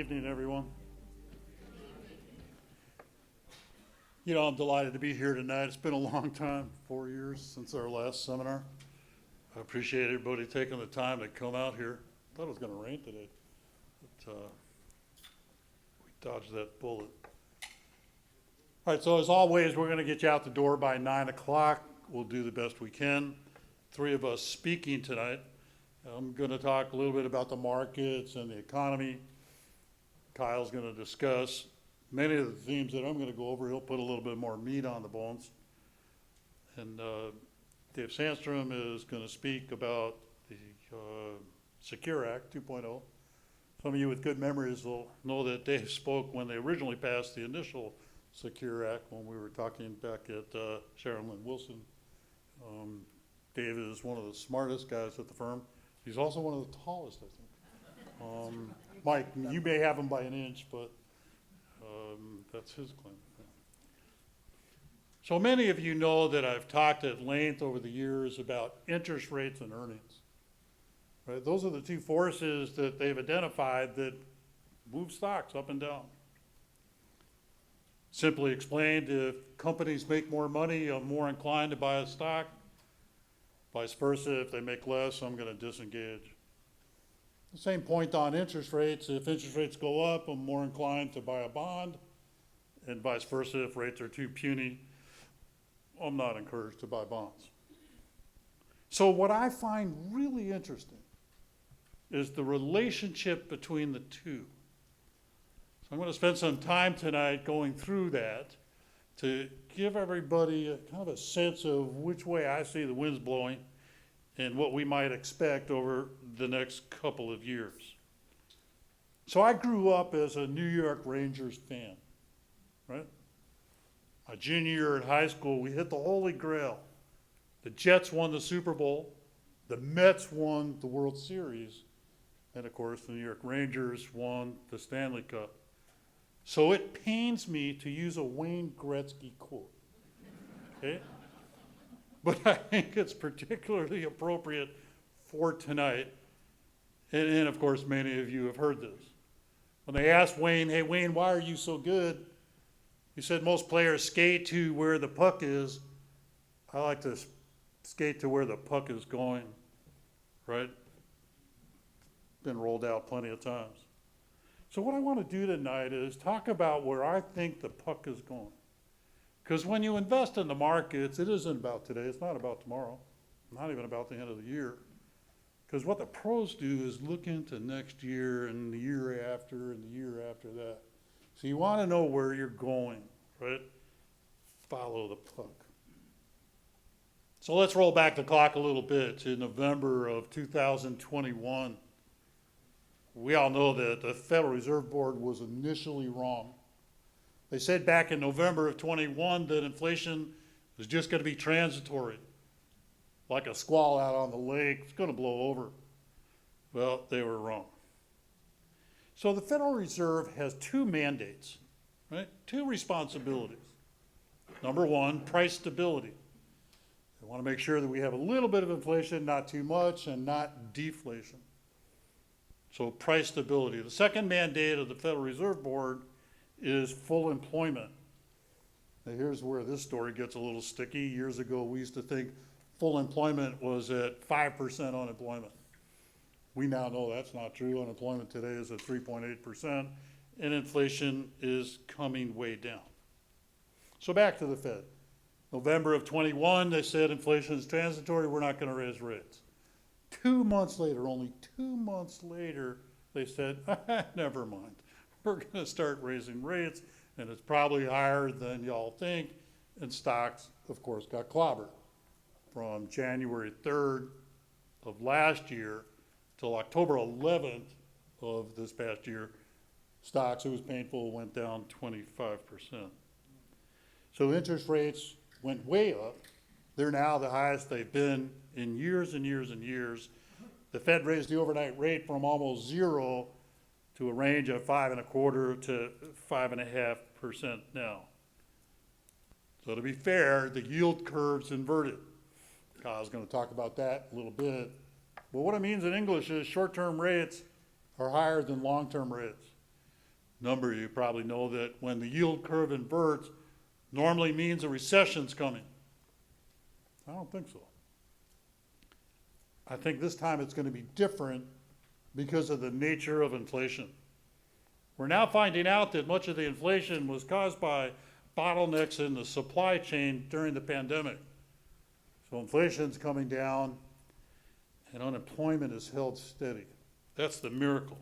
evening, everyone. You know, I'm delighted to be here tonight. It's been a long time, 4 years since our last seminar. I appreciate everybody taking the time to come out here. I thought it was going to rain today, but we dodged that bullet. All right, so as always, we're going to get you out the door by 9 o'clock. We'll do the best we can. 3 of us speaking tonight. I'm going to talk a little bit about the markets and the economy. Kyle's going to discuss many of the themes that I'm going to go over. He'll put a little bit more meat on the bones. And Dave Sandstrom is going to speak about the Secure Act 2.0. Some of you with good memories will know that Dave spoke when they originally passed the initial Secure Act when we were talking back at Sharon Lynn Wilson. Dave is one of the smartest guys at the firm. He's also one of the tallest, I think. Mike, you may have him by an inch, but that's his claim. So many of you know that I've talked at length over the years about interest rates and earnings. Right? Those are the two forces that they've identified that move stocks up and down. Simply explained, if companies make more money, I'm more inclined to buy a stock. Vice versa, if they make less, I'm going to disengage. The same point on interest rates. If interest rates go up, I'm more inclined to buy a bond. And vice versa, if rates are too puny, I'm not encouraged to buy bonds. So what I find really interesting is the relationship between the two. So I'm going to spend some time tonight going through that to give everybody a kind of a sense of which way I see the winds blowing and what we might expect over the next couple of years. So I grew up as a New York Rangers fan, right? My junior year at high school, we hit the Holy Grail. The Jets won the Super Bowl, the Mets won the World Series, and of course the New York Rangers won the Stanley Cup. So it pains me to use a Wayne Gretzky quote, okay? But I think it's particularly appropriate for tonight. And of course, many of you have heard this. When they asked Wayne, hey, Wayne, why are you so good? He said, most players skate to where the puck is. I like to skate to where the puck is going, right? Been rolled out plenty of times. So what I want to do tonight is talk about where I think the puck is going. Because when you invest in the markets, it isn't about today. It's not about tomorrow. Not even about the end of the year. Because what the pros do is look into next year and the year after and the year after that. So you want to know where you're going, right? Follow the puck. So let's roll back the clock a little bit to November of 2021. We all know that the Federal Reserve Board was initially wrong. They said back in November of 21 that inflation was just going to be transitory, like a squall out on the lake. It's going to blow over. Well, they were wrong. So the Federal Reserve has 2 mandates, right? 2 responsibilities. Number 1, price stability. They want to make sure that we have a little bit of inflation, not too much, and not deflation. So price stability. The second mandate of the Federal Reserve Board is full employment. Now here's where this story gets a little sticky. Years ago, we used to think full employment was at 5% unemployment. We now know that's not true. Unemployment today is at 3.8%, and inflation is coming way down. So back to the Fed. November of 21, they said inflation is transitory, we're not going to raise rates. 2 months later, only 2 months later, they said, never mind. We're going to start raising rates, and it's probably higher than y'all think. And stocks, of course, got clobbered. From January 3rd of last year till October 11th of this past year, stocks, it was painful, went down 25%. So interest rates went way up. They're now the highest they've been in years and years and years. The Fed raised the overnight rate from almost 0 to a range of 5.25% to 5.5% now. So to be fair, the yield curve's inverted. Kyle's going to talk about that a little bit. But what it means in English is short-term rates are higher than long-term rates. Number of you probably know that when the yield curve inverts, normally means a recession's coming. I don't think so. I think this time it's going to be different because of the nature of inflation. We're now finding out that much of the inflation was caused by bottlenecks in the supply chain during the pandemic. So inflation's coming down and unemployment is held steady. That's the miracle.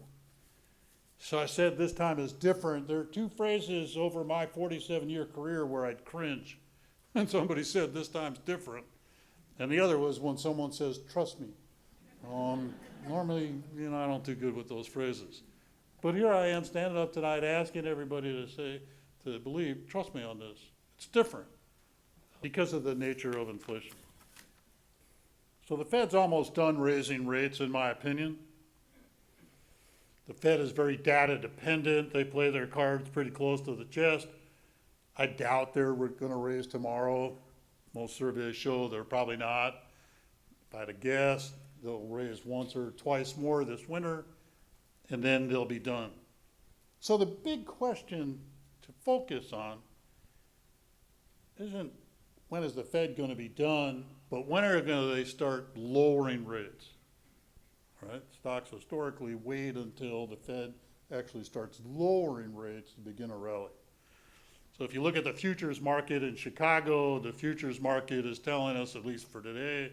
So I said this time is different. There are two phrases over my 47-year career where I'd cringe when somebody said this time's different. And the other was when someone says, trust me. Normally, I don't do good with those phrases. But here I am standing up tonight asking everybody to believe, trust me on this. It's different because of the nature of inflation. So the Fed's almost done raising rates, in my opinion. The Fed is very data dependent. They play their cards pretty close to the chest. I doubt they're going to raise tomorrow. Most surveys show they're probably not. If I had to guess, they'll raise once or twice more this winter, and then they'll be done. So the big question to focus on isn't when is the Fed going to be done, but when are they start lowering rates, right? Stocks historically wait until the Fed actually starts lowering rates to begin a rally. So if you look at the futures market in Chicago, the futures market is telling us, at least for today,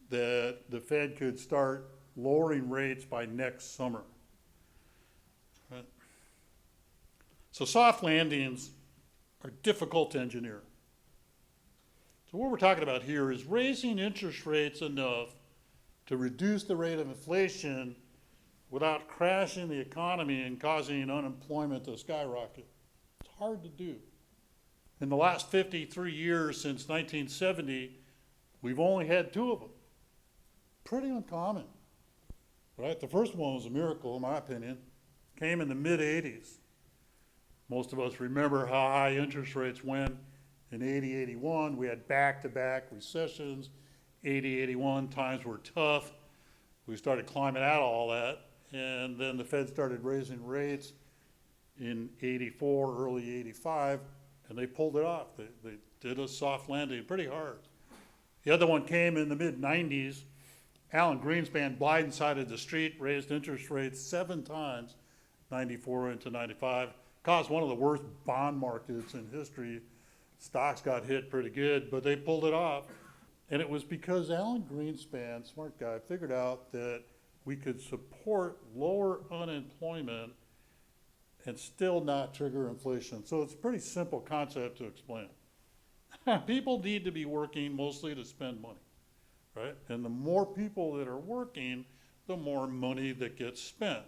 that the Fed could start lowering rates by next summer. Right? So soft landings are difficult to engineer. So what we're talking about here is raising interest rates enough to reduce the rate of inflation without crashing the economy and causing unemployment to skyrocket. It's hard to do. In the last 53 years since 1970, we've only had two of them. Pretty uncommon, right? The first one was a miracle, in my opinion. Came in the mid-'80s. Most of us remember how high interest rates went in 80, 81. We had back-to-back recessions. 80, 81 times were tough. We started climbing out of all that, and then the Fed started raising rates in 84, early 85, and they pulled it off. They did a soft landing pretty hard. The other one came in the mid-'90s. Alan Greenspan blindsided the street, raised interest rates 7 times, 94 into 95, caused one of the worst bond markets in history. Stocks got hit pretty good, but they pulled it off. And it was because Alan Greenspan, smart guy, figured out that we could support lower unemployment and still not trigger inflation. So it's a pretty simple concept to explain. People need to be working mostly to spend money, right? And the more people that are working, the more money that gets spent.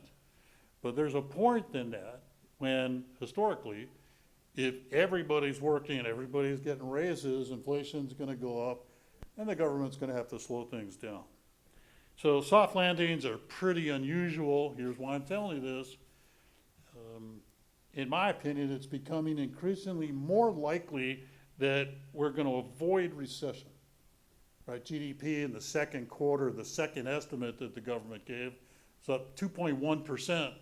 But there's a point in that when, historically, if everybody's working and everybody's getting raises, inflation's going to go up, and the government's going to have to slow things down. So soft landings are pretty unusual. Here's why I'm telling you this. In my opinion, it's becoming increasingly more likely that we're going to avoid recession. Right? GDP in the second quarter, the second estimate that the government gave, is up 2.1%.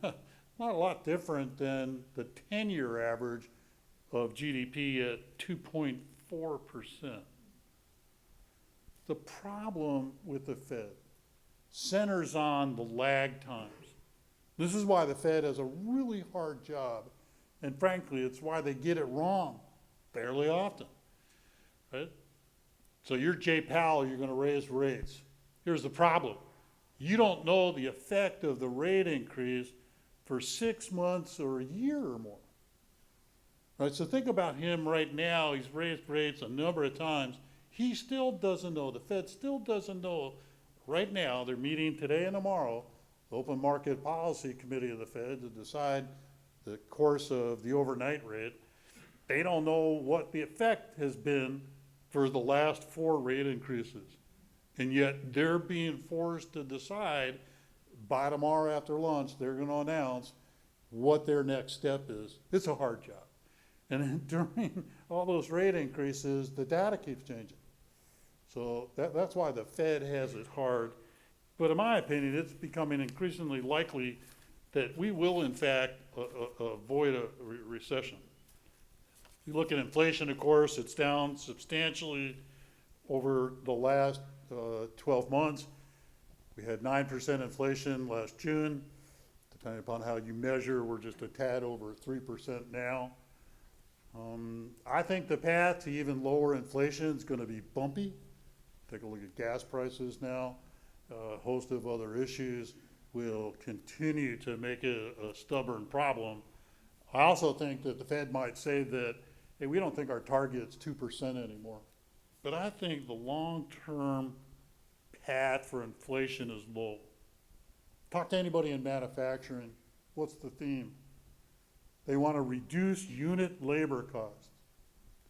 Not a lot different than the 10-year average of GDP at 2.4%. The problem with the Fed centers on the lag times. This is why the Fed has a really hard job, and frankly, it's why they get it wrong fairly often, right? So you're Jay Powell, you're going to raise rates. Here's the problem. You don't know the effect of the rate increase for 6 months or a year or more. Right? So think about him right now. He's raised rates a number of times. He still doesn't know. The Fed still doesn't know. Right now, they're meeting today and tomorrow, the Open Market Policy Committee of the Fed, to decide the course of the overnight rate. They don't know what the effect has been for the last 4 rate increases. And yet they're being forced to decide by tomorrow after lunch, they're going to announce what their next step is. It's a hard job. And during all those rate increases, the data keeps changing. So that's why the Fed has it hard. But in my opinion, it's becoming increasingly likely that we will in fact avoid a recession. You look at inflation, of course, it's down substantially over the last 12 months. We had 9% inflation last June. Depending upon how you measure, we're just a tad over 3% now. I think the path to even lower inflation is going to be bumpy. Take a look at gas prices now. A host of other issues will continue to make it a stubborn problem. I also think that the Fed might say that, hey, we don't think our target's 2% anymore. But I think the long-term path for inflation is low. Talk to anybody in manufacturing. What's the theme? They want to reduce unit labor costs.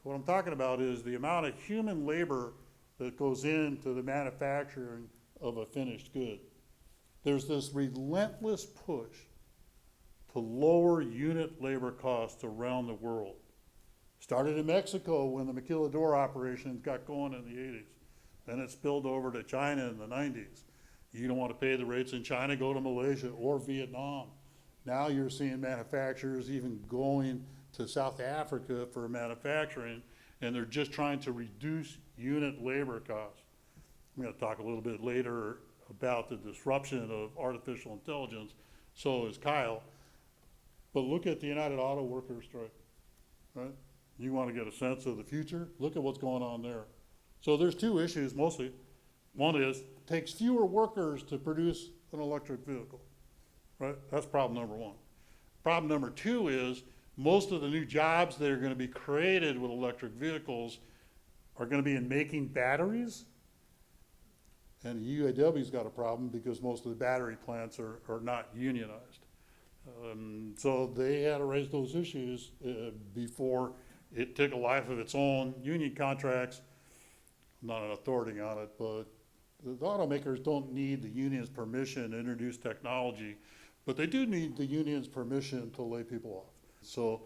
What I'm talking about is the amount of human labor that goes into the manufacturing of a finished good. There's this relentless push to lower unit labor costs around the world. Started in Mexico when the maquiladora operations got going in the 80s. Then it spilled over to China in the 90s. You don't want to pay the rates in China, go to Malaysia or Vietnam. Now you're seeing manufacturers even going to South Africa for manufacturing, and they're just trying to reduce unit labor costs. I'm going to talk a little bit later about the disruption of artificial intelligence, so is Kyle. But look at the United Auto Workers strike, right? You want to get a sense of the future? Look at what's going on there. So there's two issues mostly. One is, it takes fewer workers to produce an electric vehicle, right? That's problem number one. Problem number two is, most of the new jobs that are going to be created with electric vehicles are going to be in making batteries. And UAW's got a problem because most of the battery plants are not unionized. So they had to raise those issues before it took a life of its own. Union contracts, I'm not an authority on it, but the automakers don't need the union's permission to introduce technology, but they do need the union's permission to lay people off. So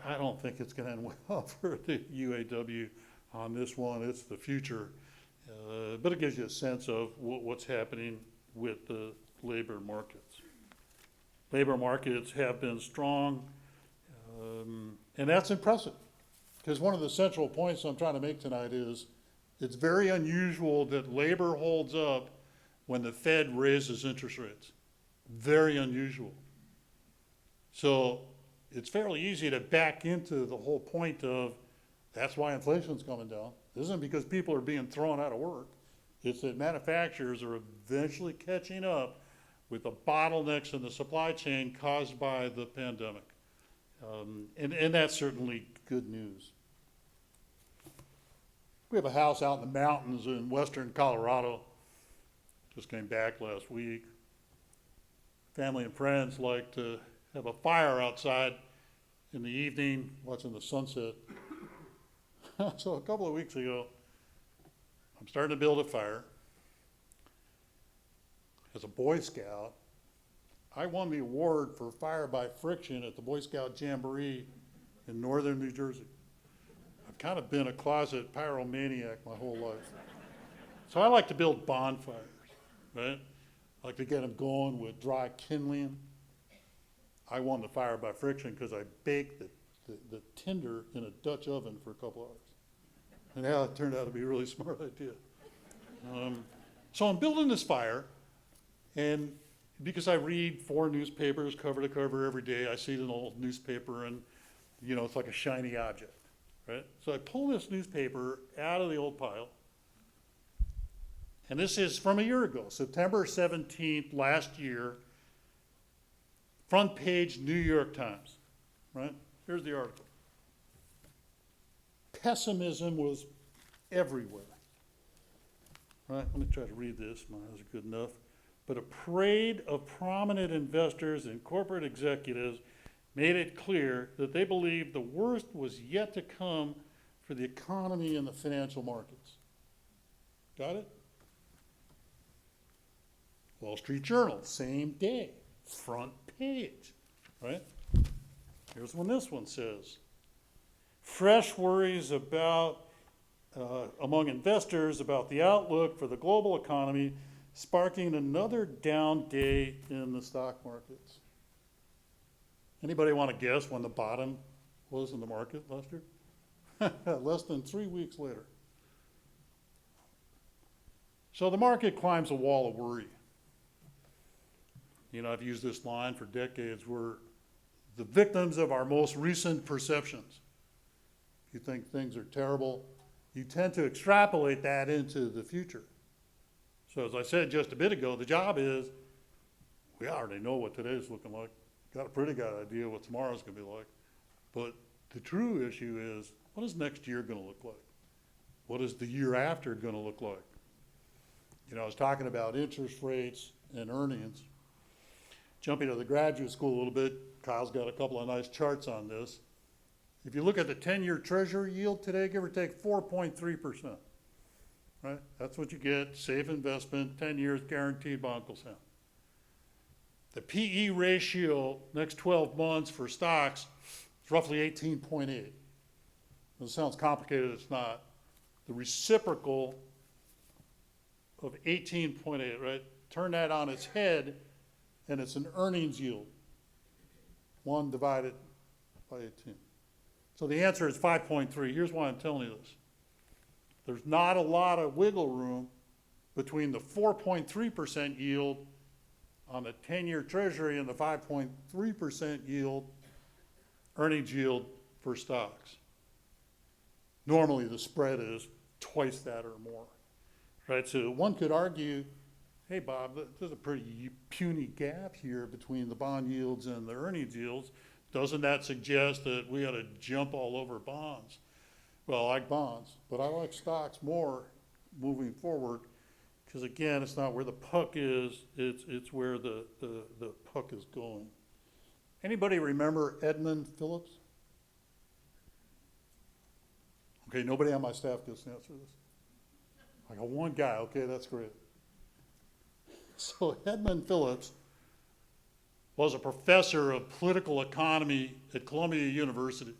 I don't think it's going to end well for the UAW on this one. It's the future. But it gives you a sense of what's happening with the labor markets. Labor markets have been strong, and that's impressive. Because one of the central points I'm trying to make tonight is, it's very unusual that labor holds up when the Fed raises interest rates. Very unusual. So it's fairly easy to back into the whole point of, that's why inflation's coming down. It isn't because people are being thrown out of work. It's that manufacturers are eventually catching up with the bottlenecks in the supply chain caused by the pandemic. And that's certainly good news. We have a house out in the mountains in western Colorado. Just came back last week. Family and friends like to have a fire outside in the evening, watching the sunset. So a couple of weeks ago, I'm starting to build a fire. As a Boy Scout, I won the award for fire by friction at the Boy Scout Jamboree in northern New Jersey. I've kind of been a closet pyromaniac my whole life. So I like to build bonfires, right? I like to get them going with dry kindling. I won the fire by friction because I baked the tinder in a Dutch oven for a couple hours. And now it turned out to be a really smart idea. So I'm building this fire, and because I read 4 newspapers cover to cover every day, I see it in an old newspaper, and it's like a shiny object, right? So I pull this newspaper out of the old pile, and this is from a year ago, September 17th last year, front page New York Times, right? Here's the article. Pessimism was everywhere. Right, let me try to read this. My eyes are good enough. But a parade of prominent investors and corporate executives made it clear that they believed the worst was yet to come for the economy and the financial markets. Got it? Wall Street Journal, same day, front page, right? Here's what this one says. Fresh worries among investors about the outlook for the global economy, sparking another down day in the stock markets. Anybody want to guess when the bottom was in the market last year? Less than 3 weeks later. So the market climbs a wall of worry. You know, I've used this line for decades. We're the victims of our most recent perceptions. If you think things are terrible, you tend to extrapolate that into the future. So as I said just a bit ago, the job is, we already know what today's looking like. Got a pretty good idea what tomorrow's gonna be like. But the true issue is, what is next year gonna look like? What is the year after gonna look like? You know, I was talking about interest rates and earnings. Jumping to the graduate school a little bit, Kyle's got a couple of nice charts on this. If you look at the 10-year treasury yield today, give or take 4.3%, right? That's what you get, safe investment, 10 years guaranteed by Uncle Sam. The PE ratio next 12 months for stocks is roughly 18.8. It sounds complicated, it's not. The reciprocal of 18.8, right? Turn that on its head, and it's an earnings yield. 1 divided by 18. So the answer is 5.3. Here's why I'm telling you this. There's not a lot of wiggle room between the 4.3% yield on the 10-year treasury and the 5.3% yield, earnings yield for stocks. Normally the spread is twice that or more, right? So one could argue, hey Bob, there's a pretty puny gap here between the bond yields and the earnings yields. Doesn't that suggest that we ought to jump all over bonds? Well, I like bonds, but I like stocks more moving forward, because again, it's not where the puck is, it's where the puck is going. Anybody remember Edmund Phillips? Okay, nobody on my staff gets to answer this. I got one guy, okay, that's great. So Edmund Phillips was a professor of political economy at Columbia University.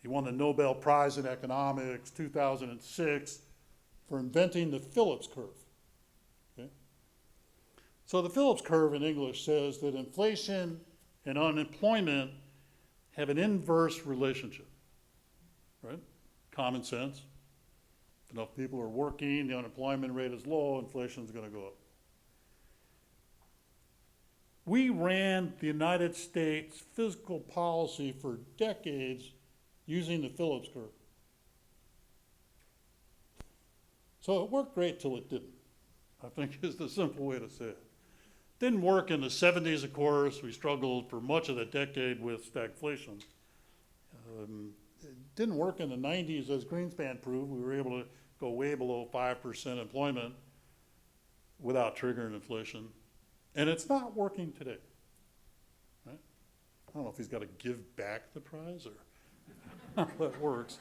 He won the Nobel Prize in Economics 2006 for inventing the Phillips curve. Okay? So the Phillips curve in English says that inflation and unemployment have an inverse relationship, right? Common sense. If enough people are working, the unemployment rate is low, inflation is going to go up. We ran the United States fiscal policy for decades using the Phillips curve. So it worked great till it didn't, I think is the simple way to say it. Didn't work in the 70s, of course. We struggled for much of the decade with stagflation. It didn't work in the 90s, as Greenspan proved. We were able to go way below 5% employment without triggering inflation. And it's not working today, right? I don't know if he's got to give back the prize or how that works.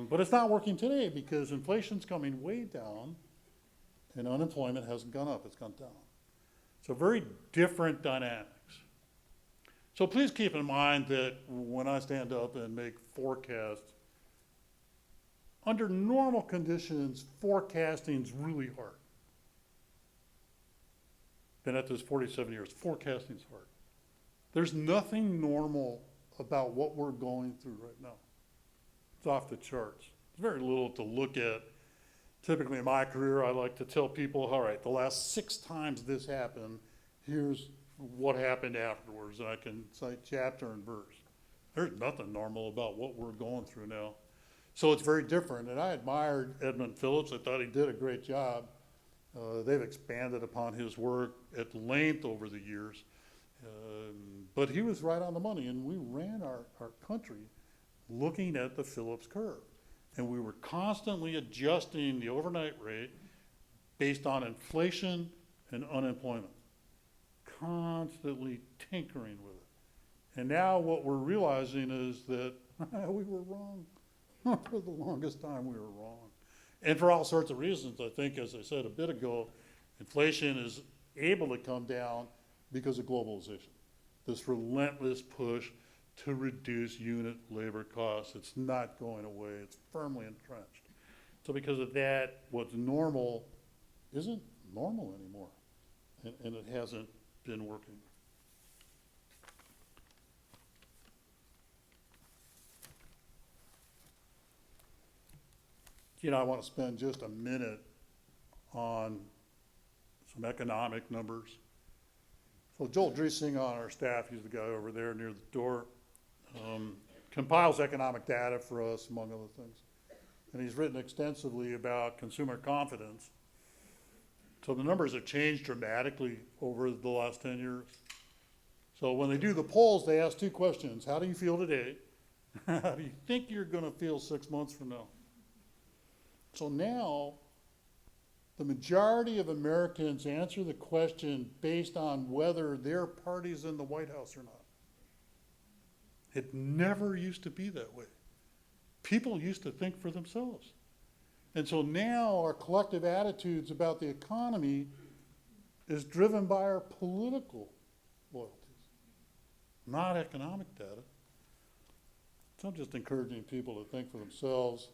But it's not working today because inflation's coming way down and unemployment hasn't gone up, it's gone down. So very different dynamics. So please keep in mind that when I stand up and make forecasts, under normal conditions, forecasting's really hard. Been at this 47 years, forecasting's hard. There's nothing normal about what we're going through right now. It's off the charts. There's very little to look at. Typically in my career, I like to tell people, all right, the last 6 times this happened, here's what happened afterwards, and I can cite chapter and verse. There's nothing normal about what we're going through now. So it's very different, and I admired Edmund Phillips. I thought he did a great job. They've expanded upon his work at length over the years. But he was right on the money, and we ran our country looking at the Phillips curve. And we were constantly adjusting the overnight rate based on inflation and unemployment. Constantly tinkering with it. And now what we're realizing is that we were wrong. For the longest time we were wrong. And for all sorts of reasons. I think, as I said a bit ago, inflation is able to come down because of globalization. This relentless push to reduce unit labor costs. It's not going away. It's firmly entrenched. So because of that, what's normal isn't normal anymore. And it hasn't been working. I want to spend just a minute on some economic numbers. So Joel Driesing on our staff, he's the guy over there near the door, compiles economic data for us, among other things. And he's written extensively about consumer confidence. So the numbers have changed dramatically over the last 10 years. So when they do the polls, they ask two questions. How do you feel today? How do you think you're going to feel 6 months from now? So now, the majority of Americans answer the question based on whether their party's in the White House or not. It never used to be that way. People used to think for themselves. And so now our collective attitudes about the economy is driven by our political loyalties, not economic data. So I'm just encouraging people to think for themselves.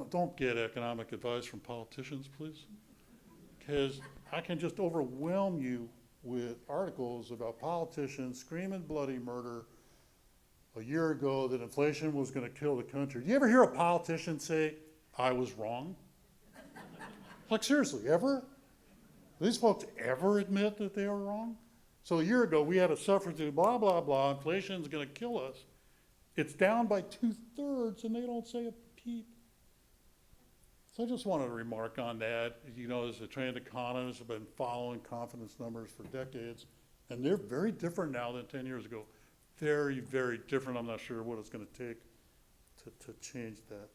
Don't get economic advice from politicians, please, because I can just overwhelm you with articles about politicians screaming bloody murder a year ago that inflation was going to kill the country. Do you ever hear a politician say, I was wrong? Like, seriously, ever? Do these folks ever admit that they were wrong? So a year ago, we had to suffer through blah, blah, blah, inflation's going to kill us. It's down by 2/3, and they don't say a peep. So I just wanted to remark on that. As a trained economist, I've been following confidence numbers for decades, and they're very different now than 10 years ago. Very, very different. I'm not sure what it's going to take to change that.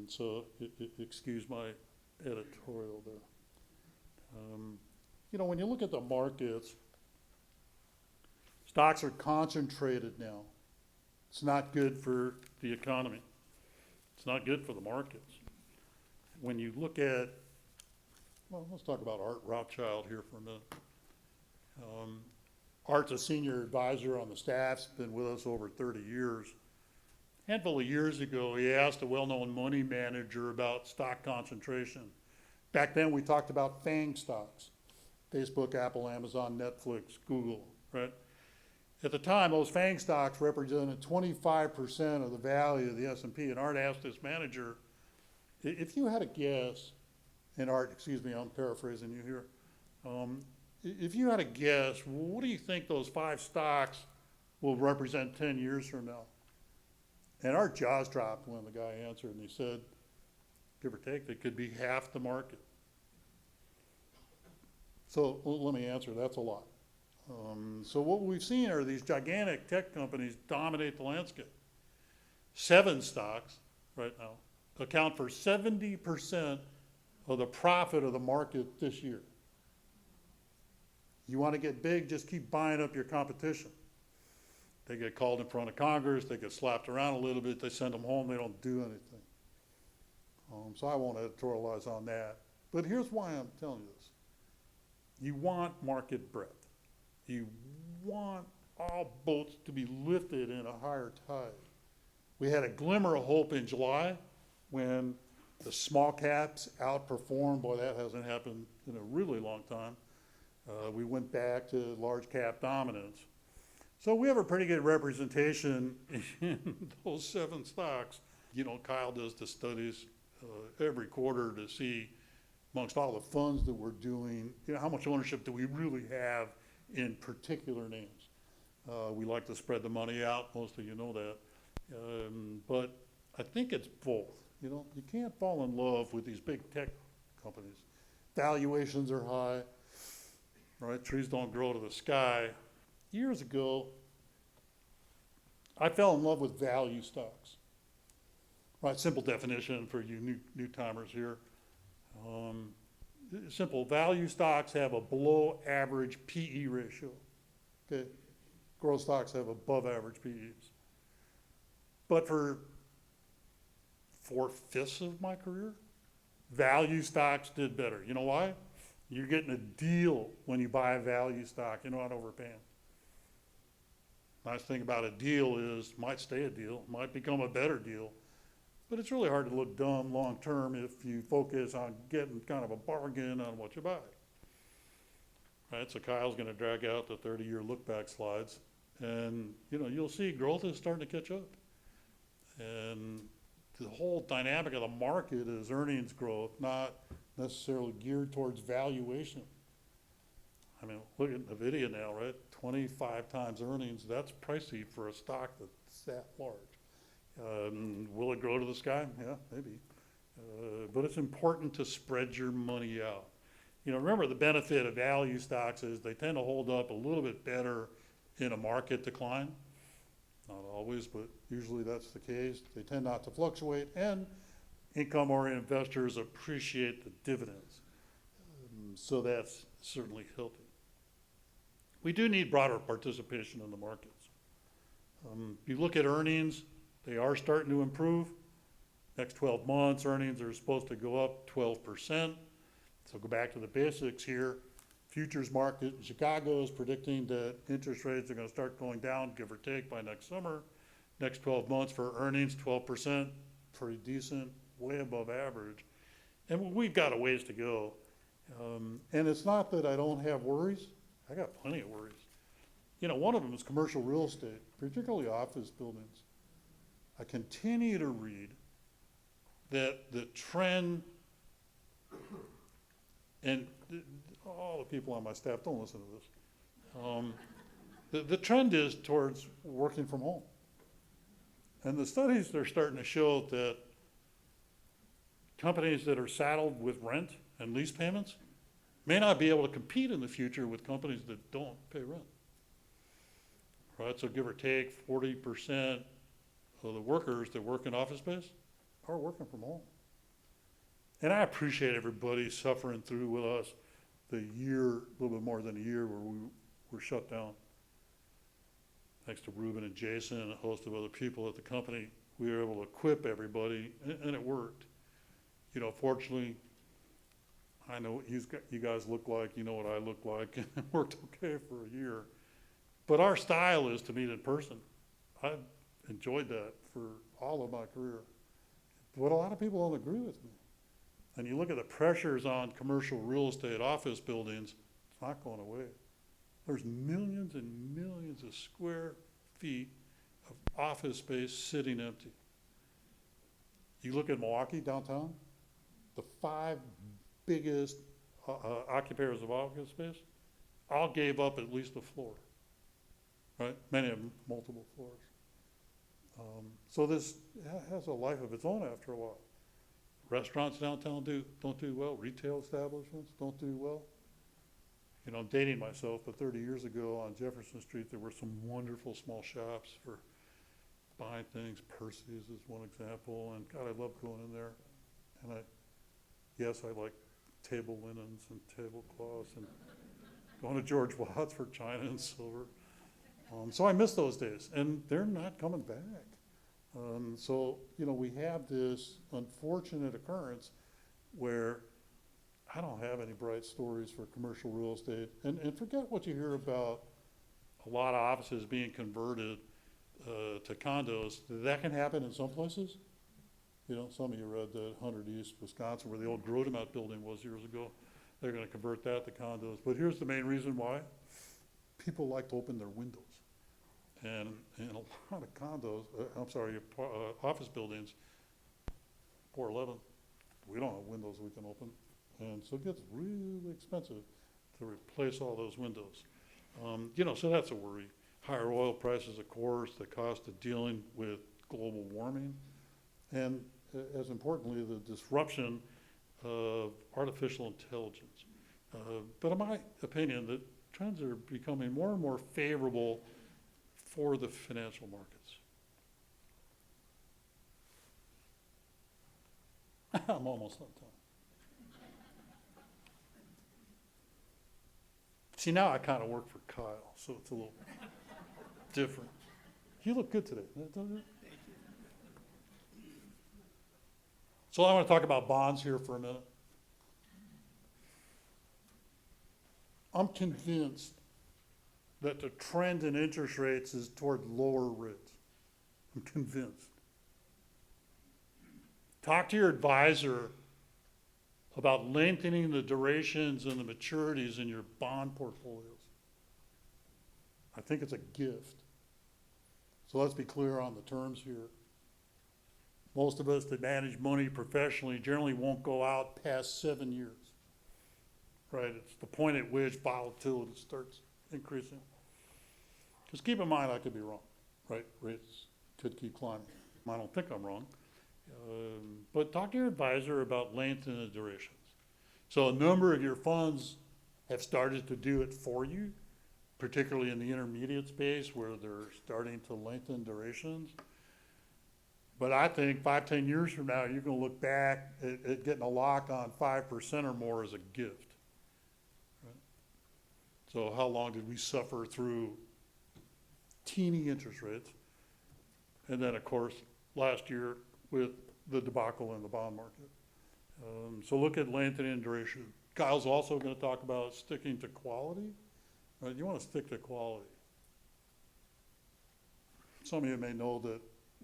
So excuse my editorial there. When you look at the markets, stocks are concentrated now. It's not good for the economy. It's not good for the markets. When you look at, let's talk about Art Rothschild here for a minute. Art's a senior advisor on the staff, he's been with us over 30 years. A handful of years ago, he asked a well-known money manager about stock concentration. Back then, we talked about FANG stocks, Facebook, Apple, Amazon, Netflix, Google, right? At the time, those FANG stocks represented 25% of the value of the S&P, and Art asked this manager, if you had a guess, and Art, excuse me, I'm paraphrasing you here, if you had a guess, what do you think those 5 stocks will represent 10 years from now? And our jaws dropped when the guy answered, and he said, give or take, they could be half the market. So let me answer, that's a lot. So what we've seen are these gigantic tech companies dominate the landscape. 7 stocks right now account for 70% of the profit of the market this year. You want to get big, just keep buying up your competition. They get called in front of Congress, they get slapped around a little bit, they send them home, they don't do anything. So I won't editorialize on that. But here's why I'm telling you this. You want market breadth. You want all boats to be lifted in a higher tide. We had a glimmer of hope in July when the small caps outperformed. Boy, that hasn't happened in a really long time. We went back to large cap dominance. So we have a pretty good representation in those 7 stocks. Kyle does the studies every quarter to see amongst all the funds that we're doing, how much ownership do we really have in particular names. We like to spread the money out, most of you know that. But I think it's both. You can't fall in love with these big tech companies. Valuations are high, right? Trees don't grow to the sky. Years ago, I fell in love with value stocks. Right, simple definition for you new timers here. Simple, value stocks have a below average PE ratio. Okay, growth stocks have above average PEs. But for 4/5 of my career, value stocks did better. You know why? You're getting a deal when you buy a value stock. You're not overpaying. Nice thing about a deal is it might stay a deal, might become a better deal, but it's really hard to look dumb long term if you focus on getting kind of a bargain on what you buy. Right, so Kyle's going to drag out the 30-year look-back slides, and you'll see growth is starting to catch up. And the whole dynamic of the market is earnings growth, not necessarily geared towards valuation. I mean, look at NVIDIA now, right? 25 times earnings, that's pricey for a stock that's that large. Will it grow to the sky? Yeah, maybe. But it's important to spread your money out. You know, remember the benefit of value stocks is they tend to hold up a little bit better in a market decline. Not always, but usually that's the case. They tend not to fluctuate, and income-oriented investors appreciate the dividends. So that's certainly healthy. We do need broader participation in the markets. You look at earnings, they are starting to improve. Next 12 months, earnings are supposed to go up 12%. So go back to the basics here. Futures market in Chicago is predicting that interest rates are going to start going down, give or take, by next summer. Next 12 months for earnings, 12%, pretty decent, way above average. And we've got a ways to go. And it's not that I don't have worries. I got plenty of worries. You know, one of them is commercial real estate, particularly office buildings. I continue to read that the trend, and all the people on my staff don't listen to this. The trend is towards working from home. And the studies, they're starting to show that companies that are saddled with rent and lease payments may not be able to compete in the future with companies that don't pay rent. Right, so give or take 40% of the workers that work in office space are working from home. And I appreciate everybody suffering through with us the year, a little bit more than a year where we were shut down. Thanks to Ruben and Jason and a host of other people at the company, we were able to equip everybody, and it worked. You know, fortunately, I know what you guys look like, you know what I look like, and it worked okay for a year. But our style is to meet in person. I've enjoyed that for all of my career. But a lot of people don't agree with me. And you look at the pressures on commercial real estate office buildings, it's not going away. There's millions and millions of square feet of office space sitting empty. You look at Milwaukee downtown, the 5 biggest occupiers of office space all gave up at least a floor, right? Many of them multiple floors. So this has a life of its own after a while. Restaurants downtown don't do well. Retail establishments don't do well. You know, I'm dating myself, but 30 years ago on Jefferson Street, there were some wonderful small shops for buying things. Percy's is one example, and God, I love going in there. And I like table linens and tablecloths, and going to George Watts for china and silver. So I miss those days, and they're not coming back. So, you know, we have this unfortunate occurrence where I don't have any bright stories for commercial real estate. And forget what you hear about a lot of offices being converted to condos. That can happen in some places. You know, some of you read the 100 East Wisconsin, where the old Grotemout building was years ago. They're going to convert that to condos. But here's the main reason why. People like to open their windows. And in a lot of condos, office buildings, 411, we don't have windows we can open. And so it gets really expensive to replace all those windows. You know, so that's a worry. Higher oil prices, of course, the cost of dealing with global warming, and as importantly, the disruption of artificial intelligence. But in my opinion, the trends are becoming more and more favorable for the financial markets. I'm almost on time. See, now I kind of work for Kyle, so it's a little different. You look good today, don't you? So I want to talk about bonds here for a minute. I'm convinced that the trend in interest rates is toward lower rates. I'm convinced. Talk to your advisor about lengthening the durations and the maturities in your bond portfolios. I think it's a gift. So let's be clear on the terms here. Most of us that manage money professionally generally won't go out past 7 years. Right? It's the point at which volatility starts increasing. Just keep in mind, I could be wrong, right? Rates could keep climbing. I don't think I'm wrong. But talk to your advisor about length and the durations. So a number of your funds have started to do it for you, particularly in the intermediate space where they're starting to lengthen durations. But I think 5, 10 years from now, you're going to look back at getting a lock on 5% or more as a gift. Right? So how long did we suffer through teeny interest rates? And then, of course, last year with the debacle in the bond market. So look at lengthening and duration. Kyle's also going to talk about sticking to quality. Right? You want to stick to quality. Some of you may know that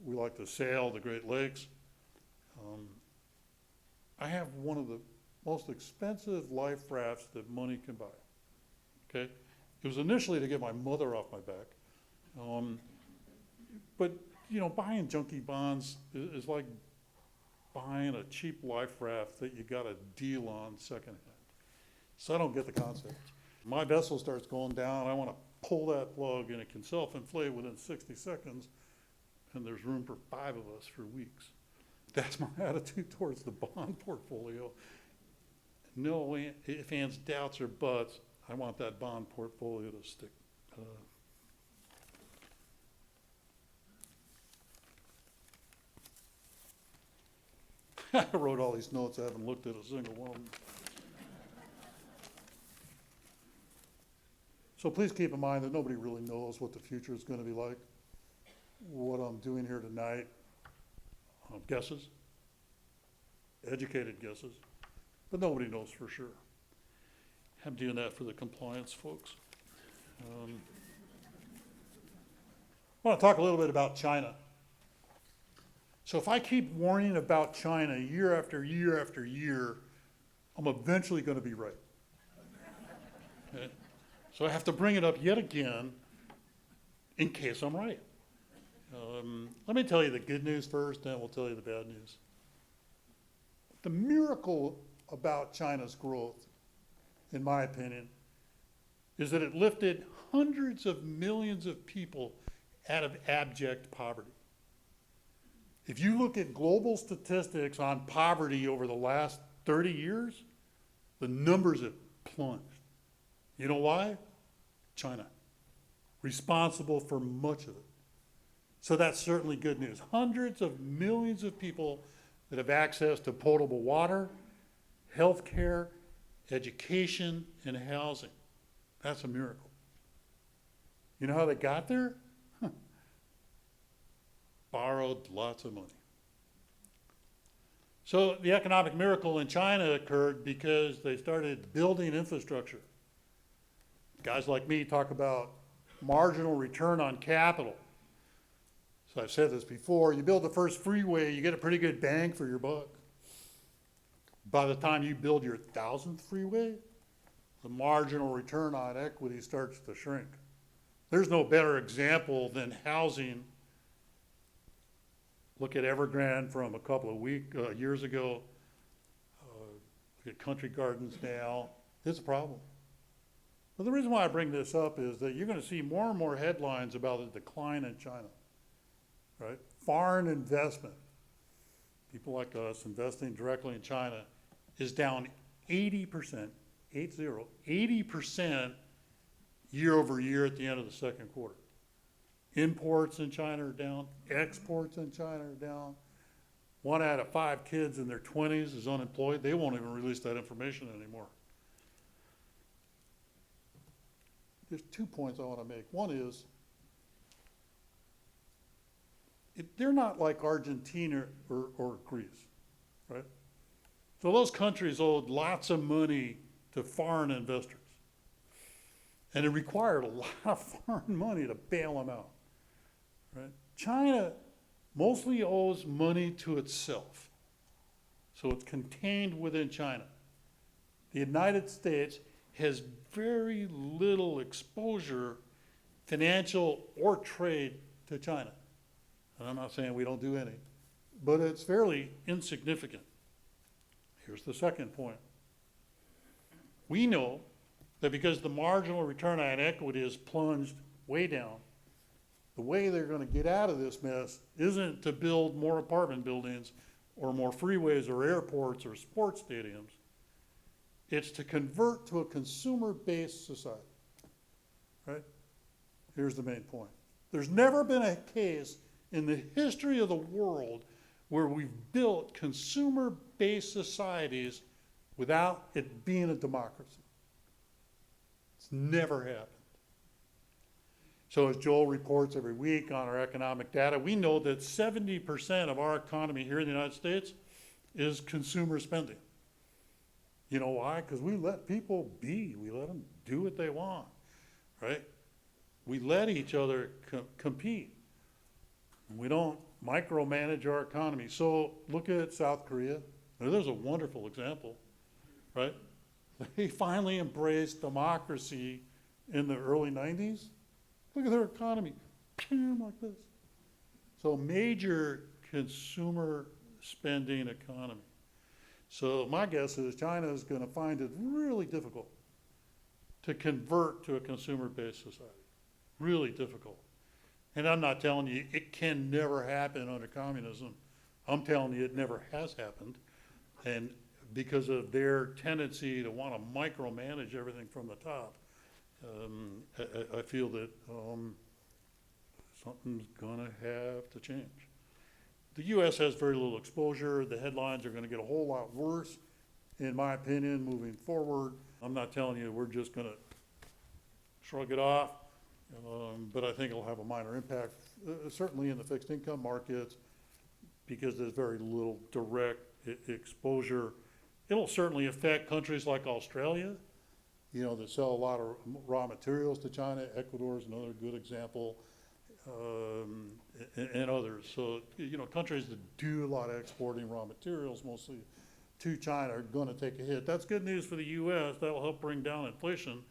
we like to sail the Great Lakes. I have one of the most expensive life rafts that money can buy. Okay? It was initially to get my mother off my back. But, you know, buying junky bonds is like buying a cheap life raft that you got a deal on secondhand. So I don't get the concept. My vessel starts going down, I want to pull that plug and it can self-inflate within 60 seconds and there's room for 5 of us for weeks. That's my attitude towards the bond portfolio. No ifs, ands, doubts, or buts, I want that bond portfolio to stick. I wrote all these notes, I haven't looked at a single one. So please keep in mind that nobody really knows what the future is going to be like. What I'm doing here tonight, guesses, educated guesses, but nobody knows for sure. I'm doing that for the compliance folks. I want to talk a little bit about China. So if I keep warning about China year after year after year, I'm eventually going to be right. Okay? So I have to bring it up yet again in case I'm right. Let me tell you the good news first, then we'll tell you the bad news. The miracle about China's growth, in my opinion, is that it lifted hundreds of millions of people out of abject poverty. If you look at global statistics on poverty over the last 30 years, the numbers have plunged. You know why? China. Responsible for much of it. So that's certainly good news. Hundreds of millions of people that have access to potable water, health care, education, and housing. That's a miracle. You know how they got there? Borrowed lots of money. So the economic miracle in China occurred because they started building infrastructure. Guys like me talk about marginal return on capital. So I've said this before, you build the first freeway, you get a pretty good bang for your buck. By the time you build your 1,000th freeway, the marginal return on equity starts to shrink. There's no better example than housing. Look at Evergrande from a couple of years ago. Look at Country Gardens now. It's a problem. But the reason why I bring this up is that you're going to see more and more headlines about the decline in China. Right? Foreign investment, people like us investing directly in China, is down 80%, 80% year over year at the end of the second quarter. Imports in China are down, exports in China are down. 1 out of 5 kids in their 20s is unemployed. They won't even release that information anymore. There's 2 points I want to make. One is, they're not like Argentina or Greece, right? So those countries owed lots of money to foreign investors. And it required a lot of foreign money to bail them out, right? China mostly owes money to itself. So it's contained within China. The United States has very little exposure, financial or trade, to China. And I'm not saying we don't do any. but it's fairly insignificant. Here's the second point. We know that because the marginal return on equity has plunged way down, the way they're going to get out of this mess isn't to build more apartment buildings or more freeways or airports or sports stadiums. It's to convert to a consumer-based society, right? Here's the main point. There's never been a case in the history of the world where we've built consumer-based societies without it being a democracy. It's never happened. So as Joel reports every week on our economic data, we know that 70% of our economy here in the United States is consumer spending. You know why? Because we let people be. We let them do what they want, right? We let each other compete. We don't micromanage our economy. So look at South Korea. There's a wonderful example, right? They finally embraced democracy in the early 90s. Look at their economy, like this. So major consumer spending economy. So my guess is China is going to find it really difficult to convert to a consumer-based society. Really difficult. And I'm not telling you it can never happen under communism. I'm telling you it never has happened. And because of their tendency to want to micromanage everything from the top, I feel that something's going to have to change. The U.S. has very little exposure. The headlines are going to get a whole lot worse, in my opinion, moving forward. I'm not telling you we're just going to shrug it off, but I think it'll have a minor impact, certainly in the fixed income markets, because there's very little direct exposure. It'll certainly affect countries like Australia, that sell a lot of raw materials to China. Ecuador is another good example, and others. So, countries that do a lot of exporting raw materials, mostly to China, are going to take a hit. That's good news for the U.S. That'll help bring down inflation.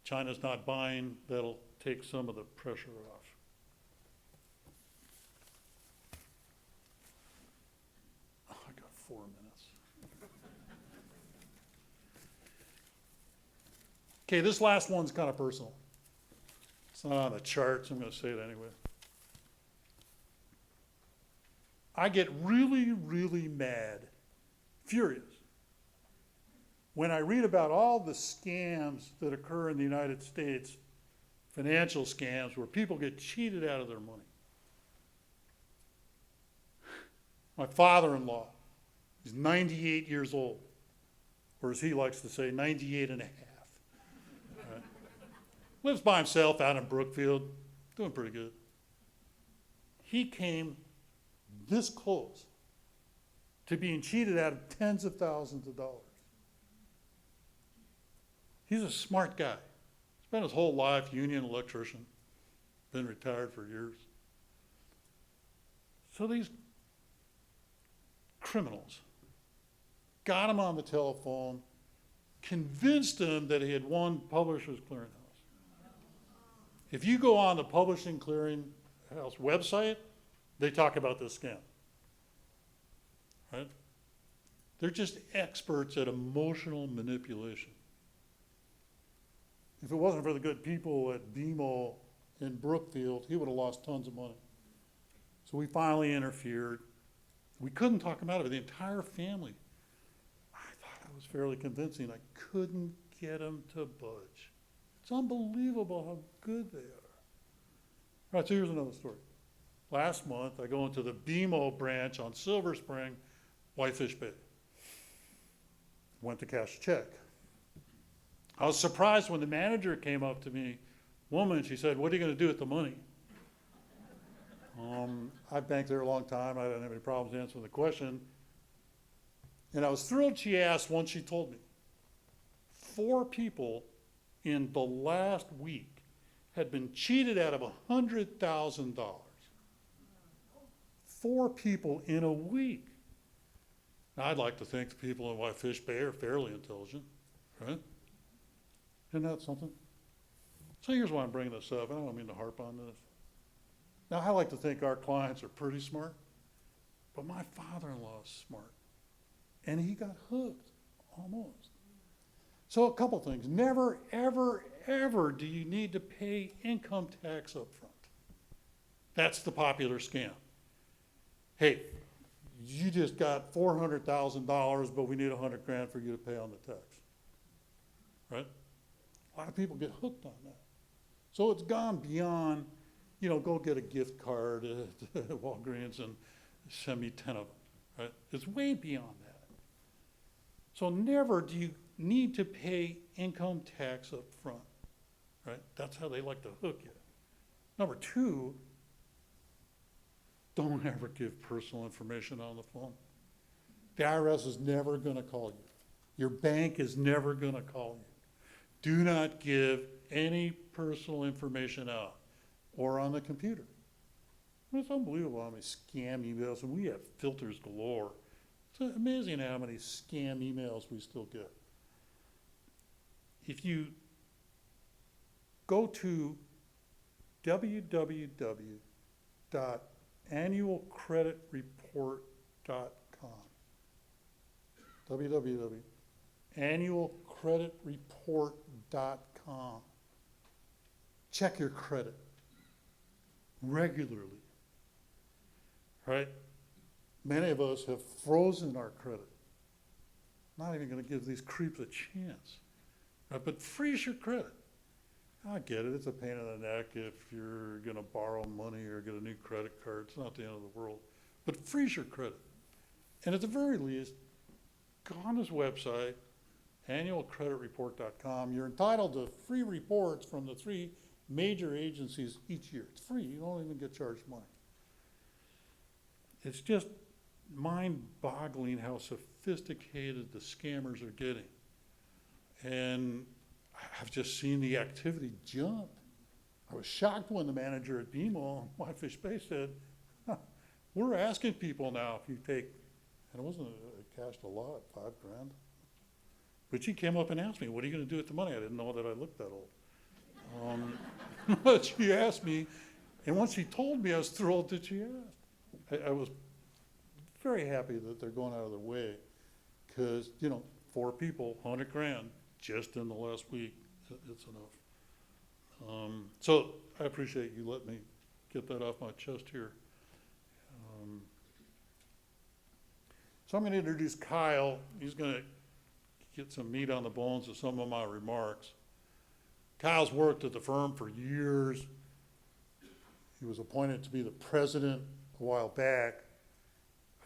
China's not buying. That'll take some of the pressure off. Oh, I got 4 minutes. Okay, this last one's kind of personal. It's not on the charts, I'm going to say it anyway. I get really, really mad, furious, when I read about all the scams that occur in the United States, financial scams, where people get cheated out of their money. My father-in-law, he's 98 years old, or as he likes to say, 98 and a half. Lives by himself out in Brookfield, doing pretty good. He came this close to being cheated out of tens of thousands of dollars. He's a smart guy. Spent his whole life union electrician, been retired for years. So these criminals got him on the telephone, convinced him that he had won Publishers Clearinghouse. If you go on the Publishing Clearinghouse website, they talk about this scam, right? They're just experts at emotional manipulation. If it wasn't for the good people at BMO in Brookfield, he would have lost tons of money. So we finally interfered. We couldn't talk him out of it. The entire family, I thought I was fairly convincing. I couldn't get him to budge. It's unbelievable how good they are. All right, so here's another story. Last month, I go into the BMO branch on Silver Spring, Whitefish Bay. Went to cash a check. I was surprised when the manager came up to me, woman, she said, "What are you going to do with the money?" I've banked there a long time. I didn't have any problems answering the question. And I was thrilled she asked once she told me. 4 people in the last week had been cheated out of $100,000. 4 people in a week. Now, I'd like to think the people in Whitefish Bay are fairly intelligent, right? Isn't that something? So here's why I'm bringing this up. I don't mean to harp on this. Now, I like to think our clients are pretty smart. But my father-in-law's smart, and he got hooked, almost. So a couple things. Never, ever, ever do you need to pay income tax up front. That's the popular scam. Hey, you just got $400,000, but we need $100,000 for you to pay on the tax. Right? A lot of people get hooked on that. So it's gone beyond, go get a gift card at Walgreens and send me 10 of them. Right? It's way beyond that. So never do you need to pay income tax up front. Right? That's how they like to hook you. Number two, don't ever give personal information on the phone. The IRS is never going to call you. Your bank is never going to call you. Do not give any personal information out or on the computer. It's unbelievable how many scam emails, and we have filters galore. It's amazing how many scam emails we still get. If you go to www.annualcreditreport.com, www.annualcreditreport.com. Check your credit regularly, right? Many of us have frozen our credit. Not even going to give these creeps a chance, right? But freeze your credit. I get it. It's a pain in the neck if you're going to borrow money or get a new credit card. It's not the end of the world. But freeze your credit. And at the very least, go on his website, annualcreditreport.com. You're entitled to free reports from the 3 major agencies each year. It's free. You don't even get charged money. It's just mind-boggling how sophisticated the scammers are getting. And I've just seen the activity jump. I was shocked when the manager at BMO on Whitefish Bay said, we're asking people now if you take, and it wasn't cashed a lot, $5,000. But she came up and asked me, what are you going to do with the money? I didn't know that I looked that old. But she asked me, and once she told me, I was thrilled that she asked. I was very happy that they're going out of their way because, 4 people, $100,000 just in the last week. It's enough. So I appreciate you letting me get that off my chest here. So I'm going to introduce Kyle. He's going to get some meat on the bones of some of my remarks. Kyle's worked at the firm for years. He was appointed to be the president a while back.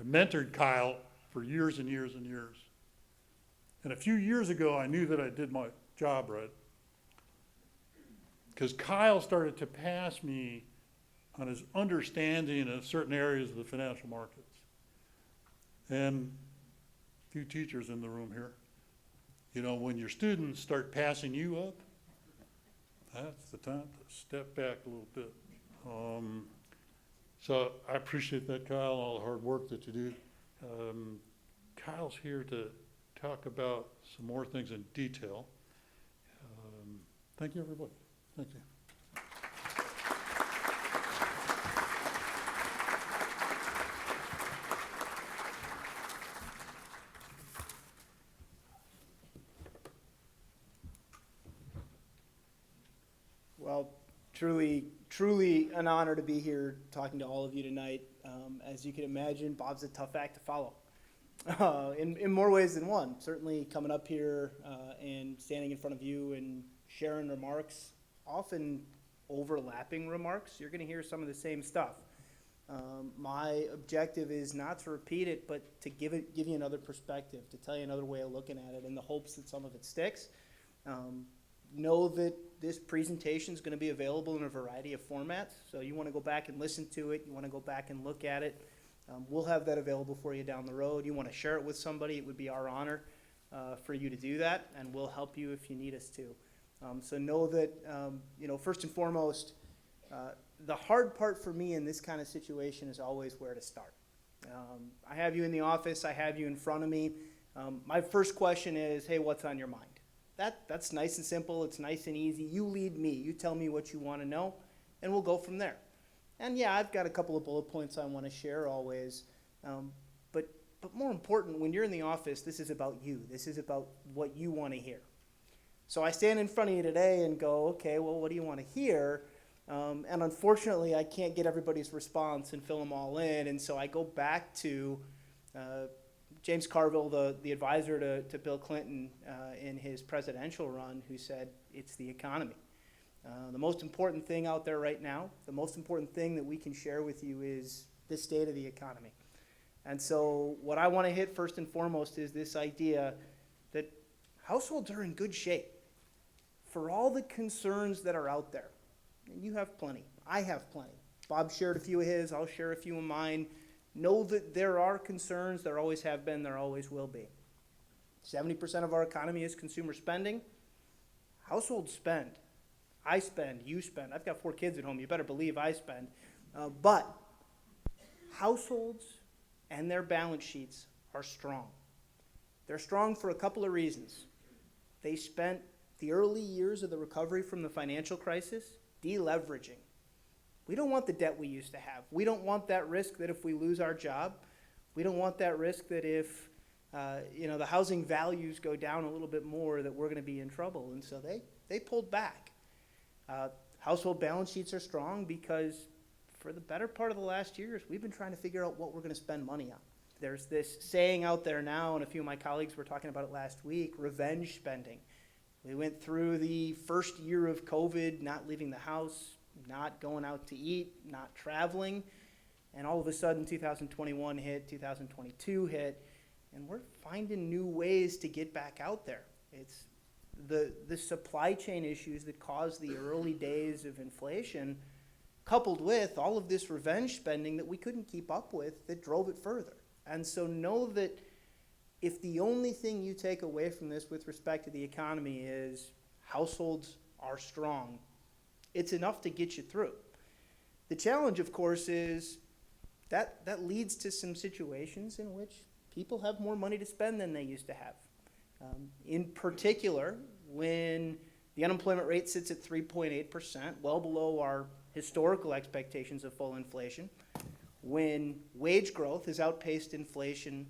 I mentored Kyle for years and years and years. And a few years ago, I knew that I did my job right. Because Kyle started to pass me on his understanding of certain areas of the financial markets. And a few teachers in the room here. When your students start passing you up, that's the time to step back a little bit. So I appreciate that, Kyle, and all the hard work that you do. Kyle's here to talk about some more things in detail. Thank you, everybody. Thank you. Well, truly an honor to be here talking to all of you tonight. As you can imagine, Bob's a tough act to follow in more ways than one. Certainly coming up here and standing in front of you and sharing remarks, often overlapping remarks. You're going to hear some of the same stuff. My objective is not to repeat it, but to give you another perspective, to tell you another way of looking at it in the hopes that some of it sticks. Know that this presentation is going to be available in a variety of formats. So you want to go back and listen to it. You want to go back and look at it. We'll have that available for you down the road. You want to share it with somebody, it would be our honor for you to do that, and we'll help you if you need us to. So know that, first and foremost, the hard part for me in this kind of situation is always where to start. I have you in the office. I have you in front of me. My first question is, hey, what's on your mind? That's nice and simple. It's nice and easy. You lead me. You tell me what you want to know, and we'll go from there. And yeah, I've got a couple of bullet points I want to share always, But more important, when you're in the office, this is about you. This is about what you want to hear. So I stand in front of you today and go, okay, well, what do you want to hear? And unfortunately, I can't get everybody's response and fill them all in. And so I go back to James Carville, the advisor to Bill Clinton in his presidential run, who said, it's the economy. The most important thing out there right now, the most important thing that we can share with you is the state of the economy. And so what I want to hit first and foremost is this idea that households are in good shape. For all the concerns that are out there, and you have plenty, I have plenty. Bob shared a few of his, I'll share a few of mine. Know that there are concerns, there always have been, there always will be. 70% of our economy is consumer spending. Households spend. I spend, you spend. I've got 4 kids at home, you better believe I spend. But households and their balance sheets are strong. They're strong for a couple of reasons. They spent the early years of the recovery from the financial crisis deleveraging. We don't want the debt we used to have. We don't want that risk that if we lose our job, we don't want that risk that if the housing values go down a little bit more, that we're going to be in trouble. And so they pulled back. Household balance sheets are strong because for the better part of the last years, we've been trying to figure out what we're going to spend money on. There's this saying out there now, and a few of my colleagues were talking about it last week, revenge spending. We went through the first year of COVID, not leaving the house, not going out to eat, not traveling, and all of a sudden 2021 hit, 2022 hit, and we're finding new ways to get back out there. It's the supply chain issues that caused the early days of inflation, coupled with all of this revenge spending that we couldn't keep up with, that drove it further. And so know that if the only thing you take away from this with respect to the economy is households are strong, it's enough to get you through. The challenge, of course, is that leads to some situations in which people have more money to spend than they used to have. In particular, when the unemployment rate sits at 3.8%, well below our historical expectations of full inflation, when wage growth has outpaced inflation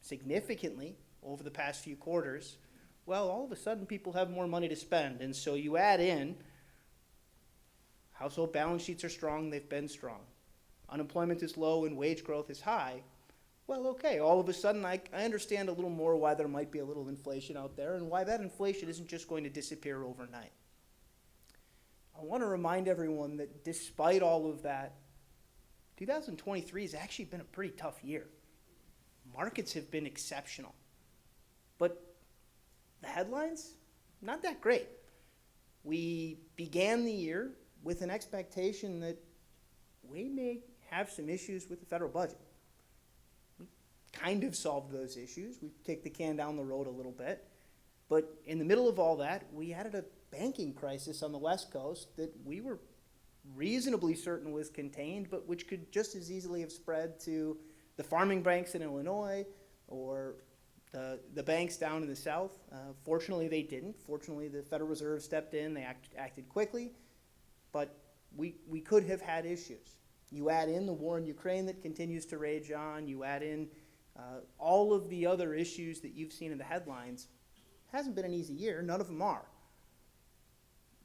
significantly over the past few quarters, well, all of a sudden people have more money to spend. And so you add in household balance sheets are strong, they've been strong. Unemployment is low and wage growth is high. Well, okay, all of a sudden I understand a little more why there might be a little inflation out there and why that inflation isn't just going to disappear overnight. I want to remind everyone that despite all of that, 2023 has actually been a pretty tough year. Markets have been exceptional. But the headlines, not that great. We began the year with an expectation that we may have some issues with the federal budget. We kind of solved those issues. We kicked the can down the road a little bit. But in the middle of all that, we added a banking crisis on the West Coast that we were reasonably certain was contained, but which could just as easily have spread to the farming banks in Illinois or the banks down in the South. Fortunately, they didn't. Fortunately, the Federal Reserve stepped in. They acted quickly. But we could have had issues. You add in the war in Ukraine that continues to rage on. You add in all of the other issues that you've seen in the headlines. It hasn't been an easy year. None of them are.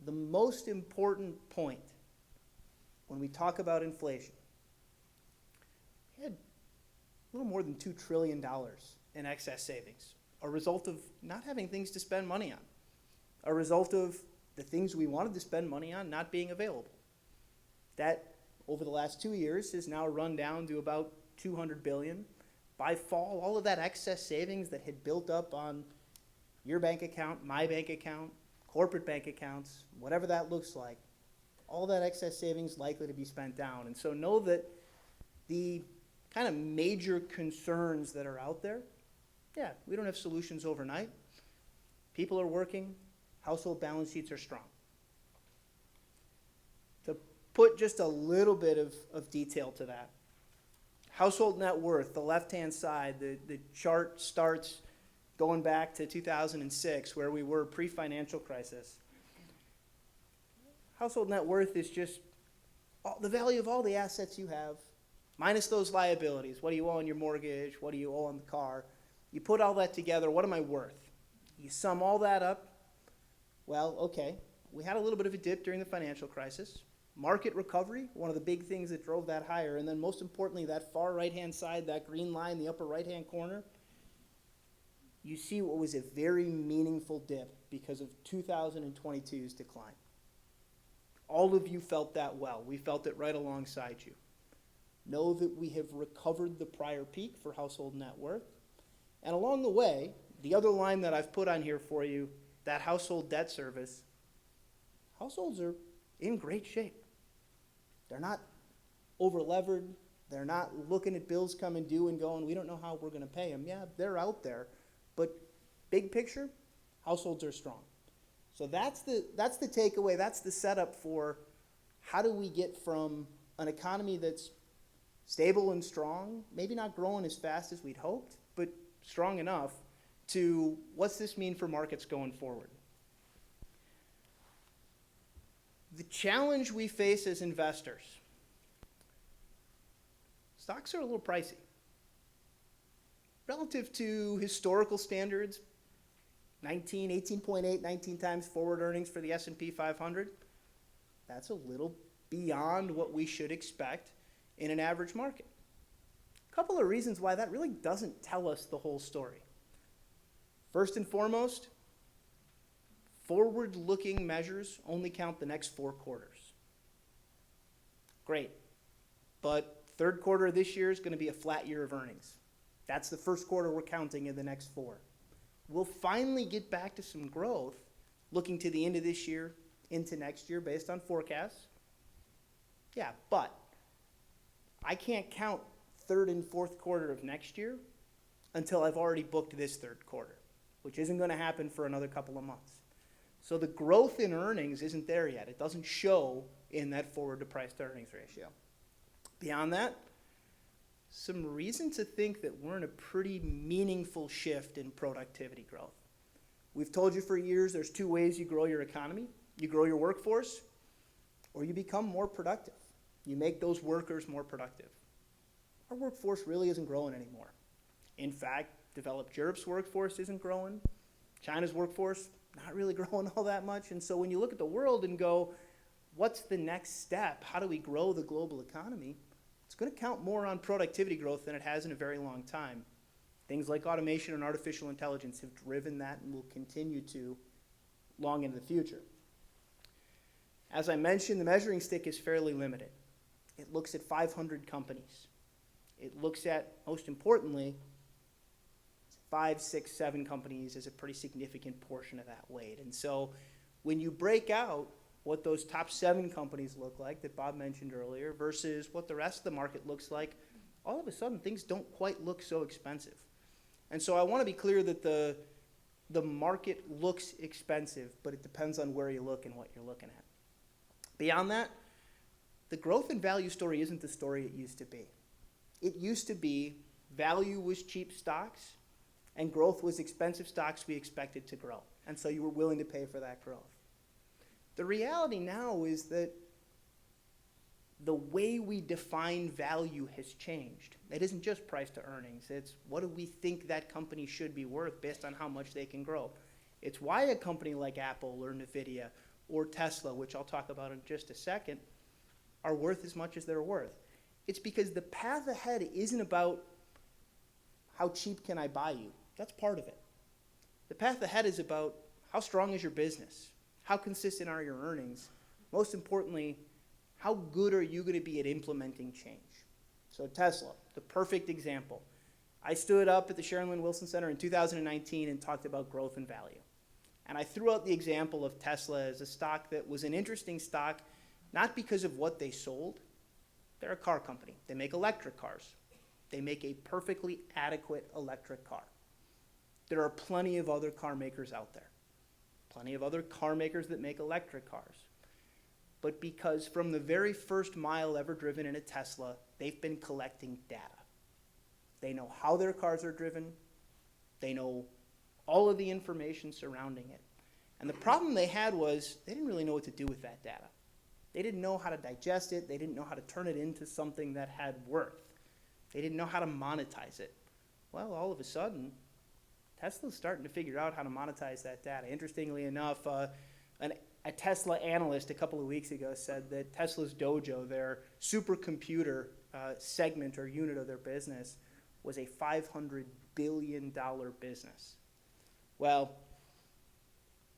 The most important point when we talk about inflation, we had a little more than $2 trillion in excess savings, a result of not having things to spend money on, a result of the things we wanted to spend money on not being available. That, over the last 2 years, has now run down to about $200 billion. By fall, all of that excess savings that had built up on your bank account, my bank account, corporate bank accounts, whatever that looks like, all that excess savings likely to be spent down. And so know that the kind of major concerns that are out there, yeah, we don't have solutions overnight. People are working, household balance sheets are strong. To put just a little bit of detail to that, household net worth, the left-hand side, the chart starts going back to 2006, where we were pre-financial crisis. Household net worth is just the value of all the assets you have minus those liabilities. What do you owe on your mortgage? What do you owe on the car? You put all that together, what am I worth? You sum all that up, well, okay, we had a little bit of a dip during the financial crisis. Market recovery, one of the big things that drove that higher, and then most importantly, that far right-hand side, that green line, the upper right-hand corner, you see what was a very meaningful dip because of 2022's decline. All of you felt that well. We felt it right alongside you. Know that we have recovered the prior peak for household net worth. And along the way, the other line that I've put on here for you, that household debt service, households are in great shape. They're not over-levered. They're not looking at bills coming due and going, we don't know how we're going to pay them. Yeah, they're out there. But big picture, households are strong. So that's the takeaway. That's the setup for how do we get from an economy that's stable and strong, maybe not growing as fast as we'd hoped, but strong enough, to what's this mean for markets going forward? The challenge we face as investors, stocks are a little pricey. Relative to historical standards, 18.8, 19 times forward earnings for the S&P 500, that's a little beyond what we should expect in an average market. A couple of reasons why that really doesn't tell us the whole story. First and foremost, forward-looking measures only count the next 4 quarters. Great, but third quarter of this year is going to be a flat year of earnings. That's the first quarter we're counting in the next 4. We'll finally get back to some growth looking to the end of this year into next year based on forecasts. Yeah, but I can't count third and fourth quarter of next year until I've already booked this third quarter, which isn't going to happen for another couple of months. So the growth in earnings isn't there yet. It doesn't show in that forward to price to earnings ratio. Beyond that, some reason to think that we're in a pretty meaningful shift in productivity growth. We've told you for years there's 2 ways you grow your economy. You grow your workforce, or you become more productive. You make those workers more productive. Our workforce really isn't growing anymore. In fact, developed Europe's workforce isn't growing. China's workforce, not really growing all that much. And so when you look at the world and go, what's the next step? How do we grow the global economy? It's going to count more on productivity growth than it has in a very long time. Things like automation and artificial intelligence have driven that and will continue to long into the future. As I mentioned, the measuring stick is fairly limited. It looks at 500 companies. It looks at, most importantly, 5, 6, 7 companies is a pretty significant portion of that weight. And so when you break out what those top 7 companies look like that Bob mentioned earlier versus what the rest of the market looks like, all of a sudden things don't quite look so expensive. And so I want to be clear that the market looks expensive, but it depends on where you look and what you're looking at. Beyond that, the growth and value story isn't the story it used to be. It used to be value was cheap stocks and growth was expensive stocks we expected to grow. And so you were willing to pay for that growth. The reality now is that the way we define value has changed. It isn't just price to earnings. It's what do we think that company should be worth based on how much they can grow. It's why a company like Apple or NVIDIA or Tesla, which I'll talk about in just a second, are worth as much as they're worth. It's because the path ahead isn't about how cheap can I buy you. That's part of it. The path ahead is about how strong is your business? How consistent are your earnings? Most importantly, how good are you going to be at implementing change? So Tesla, the perfect example. I stood up at the Sharon Lynn Wilson Center in 2019 and talked about growth and value. And I threw out the example of Tesla as a stock that was an interesting stock, not because of what they sold. They're a car company. They make electric cars. They make a perfectly adequate electric car. There are plenty of other car makers out there. Plenty of other car makers that make electric cars. But because from the very first mile ever driven in a Tesla, they've been collecting data. They know how their cars are driven. They know all of the information surrounding it. And the problem they had was they didn't really know what to do with that data. They didn't know how to digest it. They didn't know how to turn it into something that had worth. They didn't know how to monetize it. Well, all of a sudden, Tesla's starting to figure out how to monetize that data. Interestingly enough, a Tesla analyst a couple of weeks ago said that Tesla's Dojo, their supercomputer segment or unit of their business, was a $500 billion business. Well,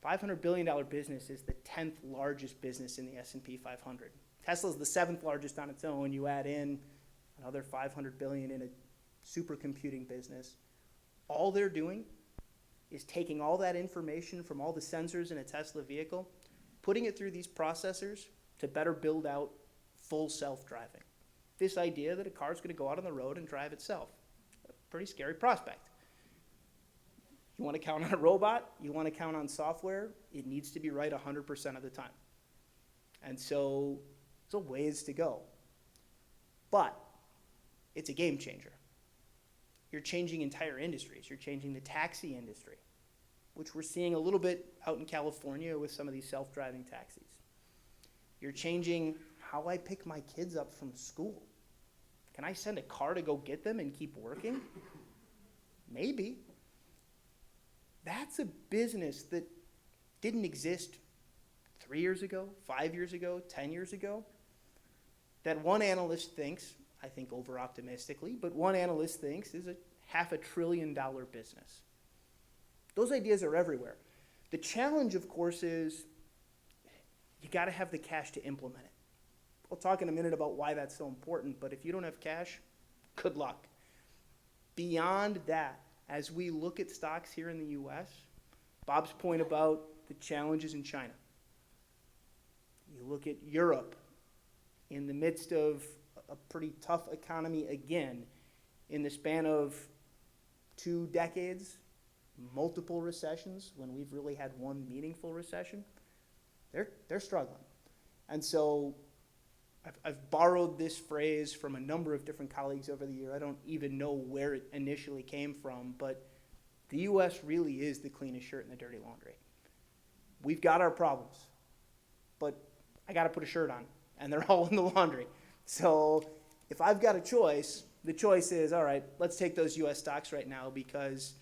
$500 billion business is the 10th largest business in the S&P 500. Tesla's the 7th largest on its own. You add in another $500 billion in a supercomputing business. All they're doing is taking all that information from all the sensors in a Tesla vehicle, putting it through these processors to better build out full self-driving. This idea that a car's going to go out on the road and drive itself. A pretty scary prospect. You want to count on a robot? You want to count on software? It needs to be right 100% of the time. And so it's a ways to go. But it's a game changer. You're changing entire industries. You're changing the taxi industry, which we're seeing a little bit out in California with some of these self-driving taxis. You're changing how I pick my kids up from school. Can I send a car to go get them and keep working? Maybe. That's a business that didn't exist 3 years ago, 5 years ago, 10 years ago, that one analyst thinks, I think over-optimistically, but one analyst thinks is a $500 billion business. Those ideas are everywhere. The challenge, of course, is you got to have the cash to implement it. I'll talk in a minute about why that's so important, but if you don't have cash, good luck. Beyond that, as we look at stocks here in the U.S., Bob's point about the challenges in China. You look at Europe in the midst of a pretty tough economy again, in the span of 2 decades, multiple recessions, when we've really had one meaningful recession, they're struggling. And so I've borrowed this phrase from a number of different colleagues over the year. I don't even know where it initially came from, but the U.S. really is the cleanest shirt in the dirty laundry. We've got our problems, but I got to put a shirt on, and they're all in the laundry. So if I've got a choice, the choice is, all right, let's take those U.S. stocks right now because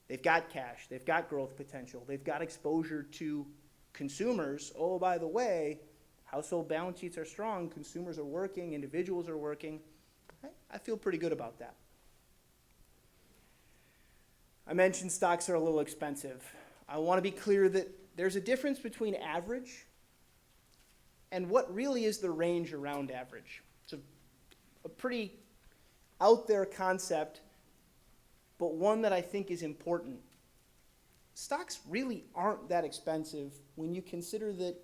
they've got cash, they've got growth potential, they've got exposure to consumers. Oh, by the way, household balance sheets are strong, consumers are working, individuals are working. I feel pretty good about that. I mentioned stocks are a little expensive. I want to be clear that there's a difference between average and what really is the range around average. It's a pretty out there concept, but one that I think is important. Stocks really aren't that expensive when you consider that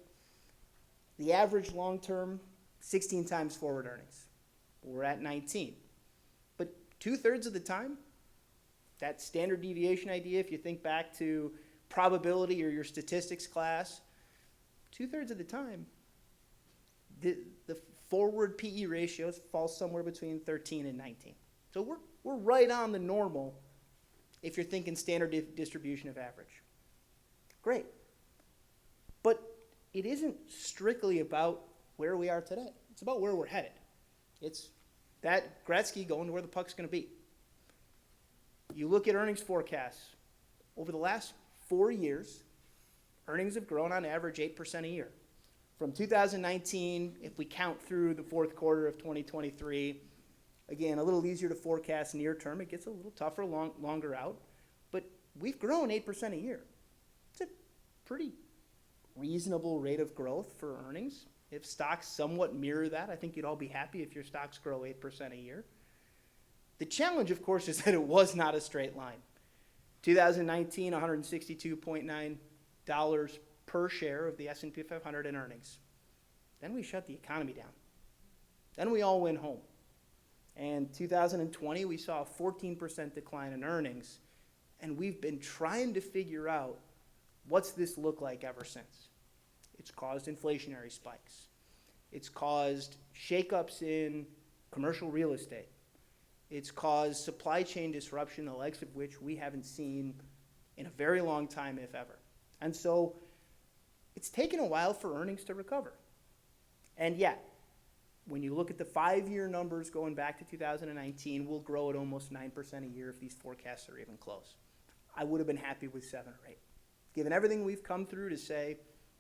the average long-term, 16 times forward earnings. We're at 19. But 2/3 of the time, that standard deviation idea, if you think back to probability or your statistics class, 2/3 of the time, the forward PE ratios fall somewhere between 13 and 19. So we're right on the normal if you're thinking standard distribution of average. Great. But it isn't strictly about where we are today. It's about where we're headed. It's that Gretzky going to where the puck's going to be. You look at earnings forecasts. Over the last 4 years, earnings have grown on average 8% a year. From 2019, if we count through the fourth quarter of 2023, again, a little easier to forecast near term. It gets a little tougher longer out. But we've grown 8% a year. It's a pretty reasonable rate of growth for earnings. If stocks somewhat mirror that, I think you'd all be happy if your stocks grow 8% a year. The challenge, of course, is that it was not a straight line. 2019, $162.9 per share of the S&P 500 in earnings. Then we shut the economy down. Then we all went home. And 2020, we saw a 14% decline in earnings. And we've been trying to figure out what's this look like ever since. It's caused inflationary spikes. It's caused shakeups in commercial real estate. It's caused supply chain disruption, the likes of which we haven't seen in a very long time, if ever. And so it's taken a while for earnings to recover. And yet, when you look at the 5-year numbers going back to 2019, we'll grow at almost 9% a year if these forecasts are even close. I would have been happy with 7 or 8. Given everything we've come through to say,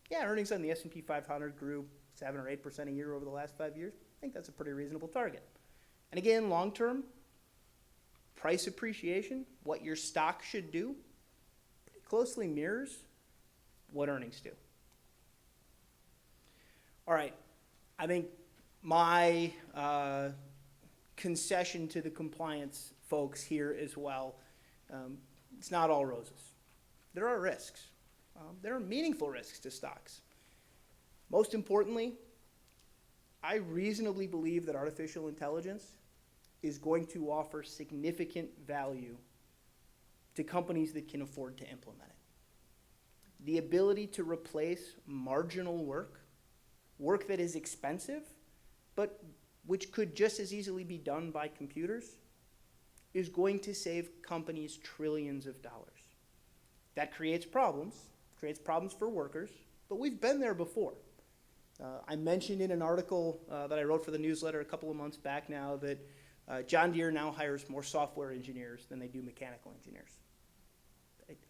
yeah, earnings on the S&P 500 grew 7 or 8% a year over the last 5 years, I think that's a pretty reasonable target. And again, long term, price appreciation, what your stock should do, pretty closely mirrors what earnings do. All right, I think my concession to the compliance folks here as well, it's not all roses. There are risks. There are meaningful risks to stocks. Most importantly, I reasonably believe that artificial intelligence is going to offer significant value to companies that can afford to implement it. The ability to replace marginal work that is expensive, but which could just as easily be done by computers, is going to save companies trillions of dollars. That creates problems for workers, but we've been there before. I mentioned in an article that I wrote for the newsletter a couple of months back now that John Deere now hires more software engineers than they do mechanical engineers.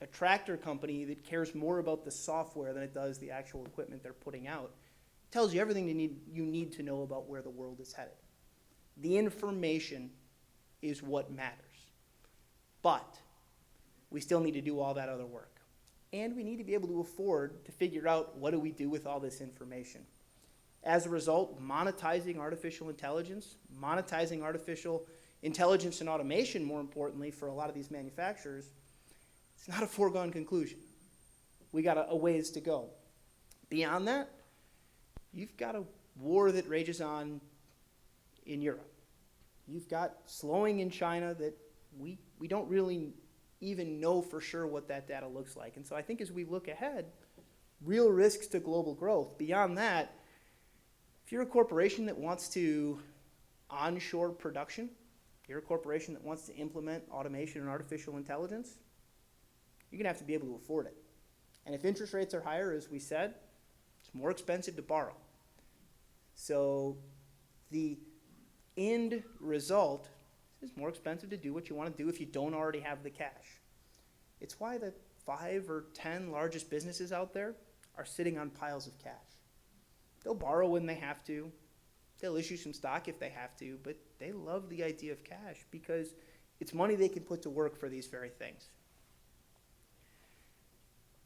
A tractor company that cares more about the software than it does the actual equipment they're putting out tells you everything you need to know about where the world is headed. The information is what matters. But we still need to do all that other work. And we need to be able to afford to figure out what do we do with all this information. As a result, monetizing artificial intelligence and automation, more importantly, for a lot of these manufacturers, it's not a foregone conclusion. We got a ways to go. Beyond that, you've got a war that rages on in Europe. You've got slowing in China that we don't really even know for sure what that data looks like. And so I think as we look ahead, real risks to global growth. Beyond that, if you're a corporation that wants to onshore production, you're a corporation that wants to implement automation and artificial intelligence, you're going to have to be able to afford it. And if interest rates are higher, as we said, it's more expensive to borrow. So the end result is more expensive to do what you want to do if you don't already have the cash. It's why the 5 or 10 largest businesses out there are sitting on piles of cash. They'll borrow when they have to. They'll issue some stock if they have to, but they love the idea of cash because it's money they can put to work for these very things.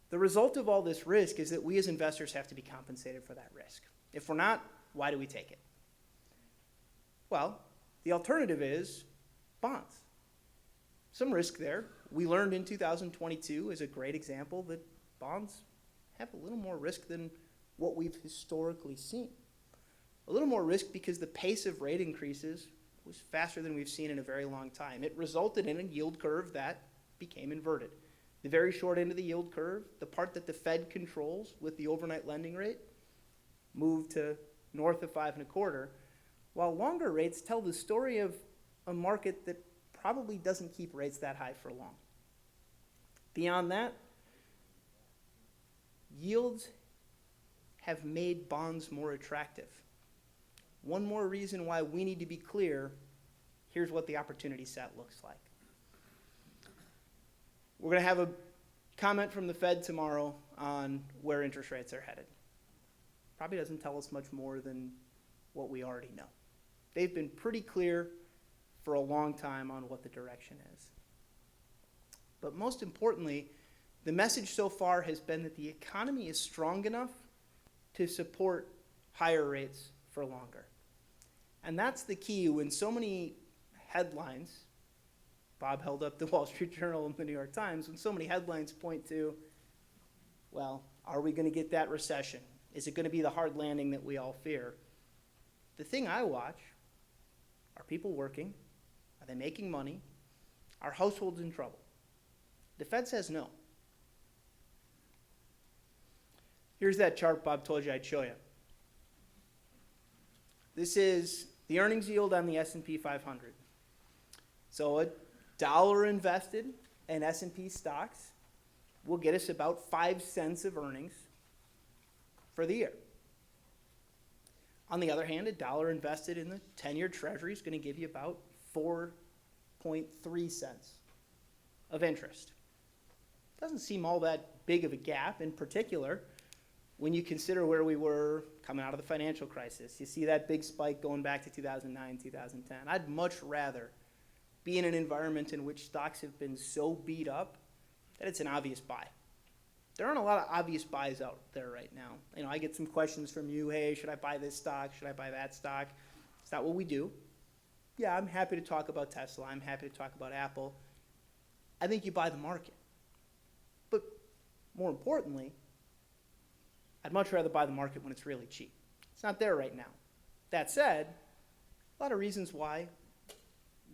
The result of all this risk is that we as investors have to be compensated for that risk. If we're not, why do we take it? Well, the alternative is bonds. Some risk there. We learned in 2022 is a great example that bonds have a little more risk than what we've historically seen. A little more risk because the pace of rate increases was faster than we've seen in a very long time. It resulted in a yield curve that became inverted. The very short end of the yield curve, the part that the Fed controls with the overnight lending rate, moved to north of 5.25, while longer rates tell the story of a market that probably doesn't keep rates that high for long. Beyond that, yields have made bonds more attractive. One more reason why we need to be clear, here's what the opportunity set looks like. We're going to have a comment from the Fed tomorrow on where interest rates are headed. Probably doesn't tell us much more than what we already know. They've been pretty clear for a long time on what the direction is. But most importantly, the message so far has been that the economy is strong enough to support higher rates for longer. And that's the key when so many headlines, Bob held up the Wall Street Journal and the New York Times, when so many headlines point to, well, are we going to get that recession? Is it going to be the hard landing that we all fear? The thing I watch, are people working? Are they making money? Are households in trouble? The Fed says no. Here's that chart Bob told you I'd show you. This is the earnings yield on the S&P 500. So $1 invested in S&P stocks will get us about 5 cents of earnings for the year. On the other hand, $1 invested in the 10-year treasury is going to give you about 4.3 cents of interest. Doesn't seem all that big of a gap, in particular when you consider where we were coming out of the financial crisis. You see that big spike going back to 2009, 2010. I'd much rather be in an environment in which stocks have been so beat up that it's an obvious buy. There aren't a lot of obvious buys out there right now. You know, I get some questions from you, hey, should I buy this stock? Should I buy that stock? It's not what we do. Yeah, I'm happy to talk about Tesla. I'm happy to talk about Apple. I think you buy the market. But more importantly, I'd much rather buy the market when it's really cheap. It's not there right now. That said, a lot of reasons why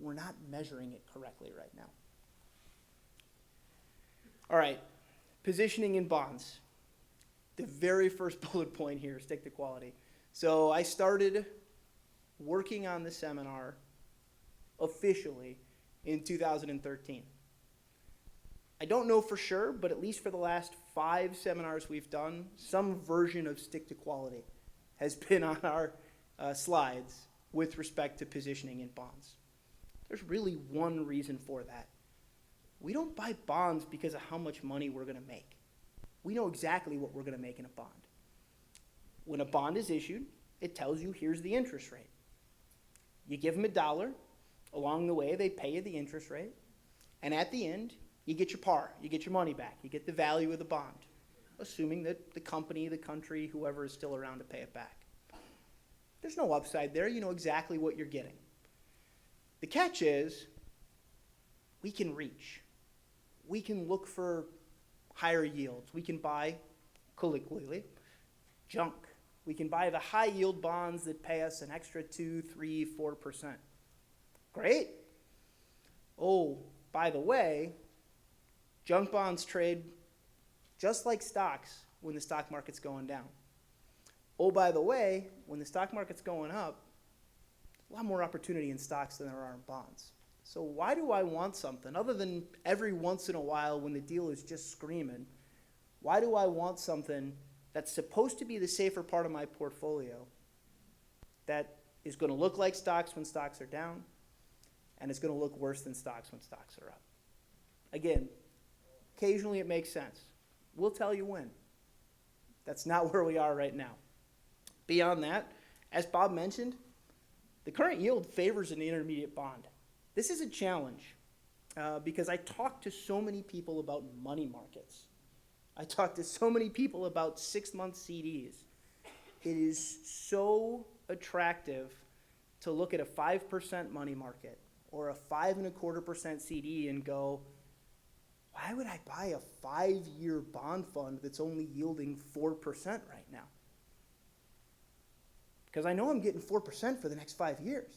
we're not measuring it correctly right now. All right, positioning in bonds. The very first bullet point here, stick to quality. So I started working on the seminar officially in 2013. I don't know for sure, but at least for the last 5 seminars we've done, some version of stick to quality has been on our slides with respect to positioning in bonds. There's really one reason for that. We don't buy bonds because of how much money we're going to make. We know exactly what we're going to make in a bond. When a bond is issued, it tells you here's the interest rate. You give them $1. Along the way, they pay you the interest rate. And at the end, you get your par. You get your money back. You get the value of the bond, assuming that the company, the country, whoever is still around to pay it back. There's no upside there. You know exactly what you're getting. The catch is we can reach. We can look for higher yields. We can buy, colloquially, junk. We can buy the high yield bonds that pay us an extra 2, 3, 4%. Great. Oh, by the way, junk bonds trade just like stocks when the stock market's going down. Oh, by the way, when the stock market's going up, a lot more opportunity in stocks than there are in bonds. So why do I want something, other than every once in a while when the deal is just screaming, why do I want something that's supposed to be the safer part of my portfolio that is going to look like stocks when stocks are down, and it's going to look worse than stocks when stocks are up? Again, occasionally it makes sense. We'll tell you when. That's not where we are right now. Beyond that, as Bob mentioned, the current yield favors an intermediate bond. This is a challenge because I talk to so many people about money markets. I talk to so many people about 6-month CDs. It is so attractive to look at a 5% money market or a 5.25% CD and go, why would I buy a 5-year bond fund that's only yielding 4% right now? Because I know I'm getting 4% for the next 5 years.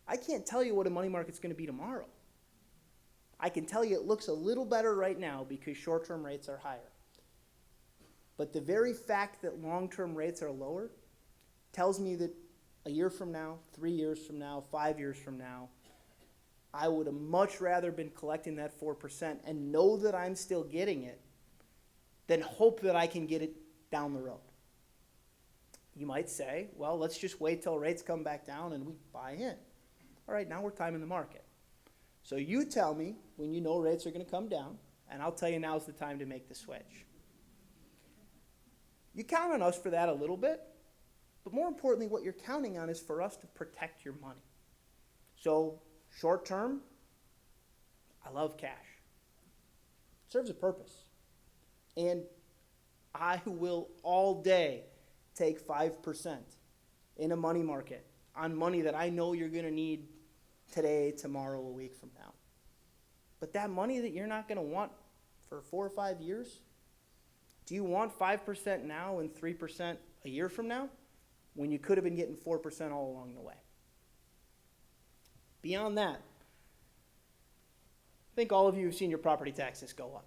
I can't tell you what a money market's going to be tomorrow. I can tell you it looks a little better right now because short-term rates are higher. But the very fact that long-term rates are lower tells me that a year from now, 3 years from now, 5 years from now, I would have much rather been collecting that 4% and know that I'm still getting it than hope that I can get it down the road. You might say, well, let's just wait till rates come back down and we buy in. All right, now we're timing the market. So you tell me when you know rates are going to come down, and I'll tell you now's the time to make the switch. You count on us for that a little bit, but more importantly, what you're counting on is for us to protect your money. So short term, I love cash. It serves a purpose. And I will all day take 5% in a money market on money that I know you're going to need today, tomorrow, a week from now. But that money that you're not going to want for 4 or 5 years, do you want 5% now and 3% a year from now when you could have been getting 4% all along the way? Beyond that, I think all of you have seen your property taxes go up.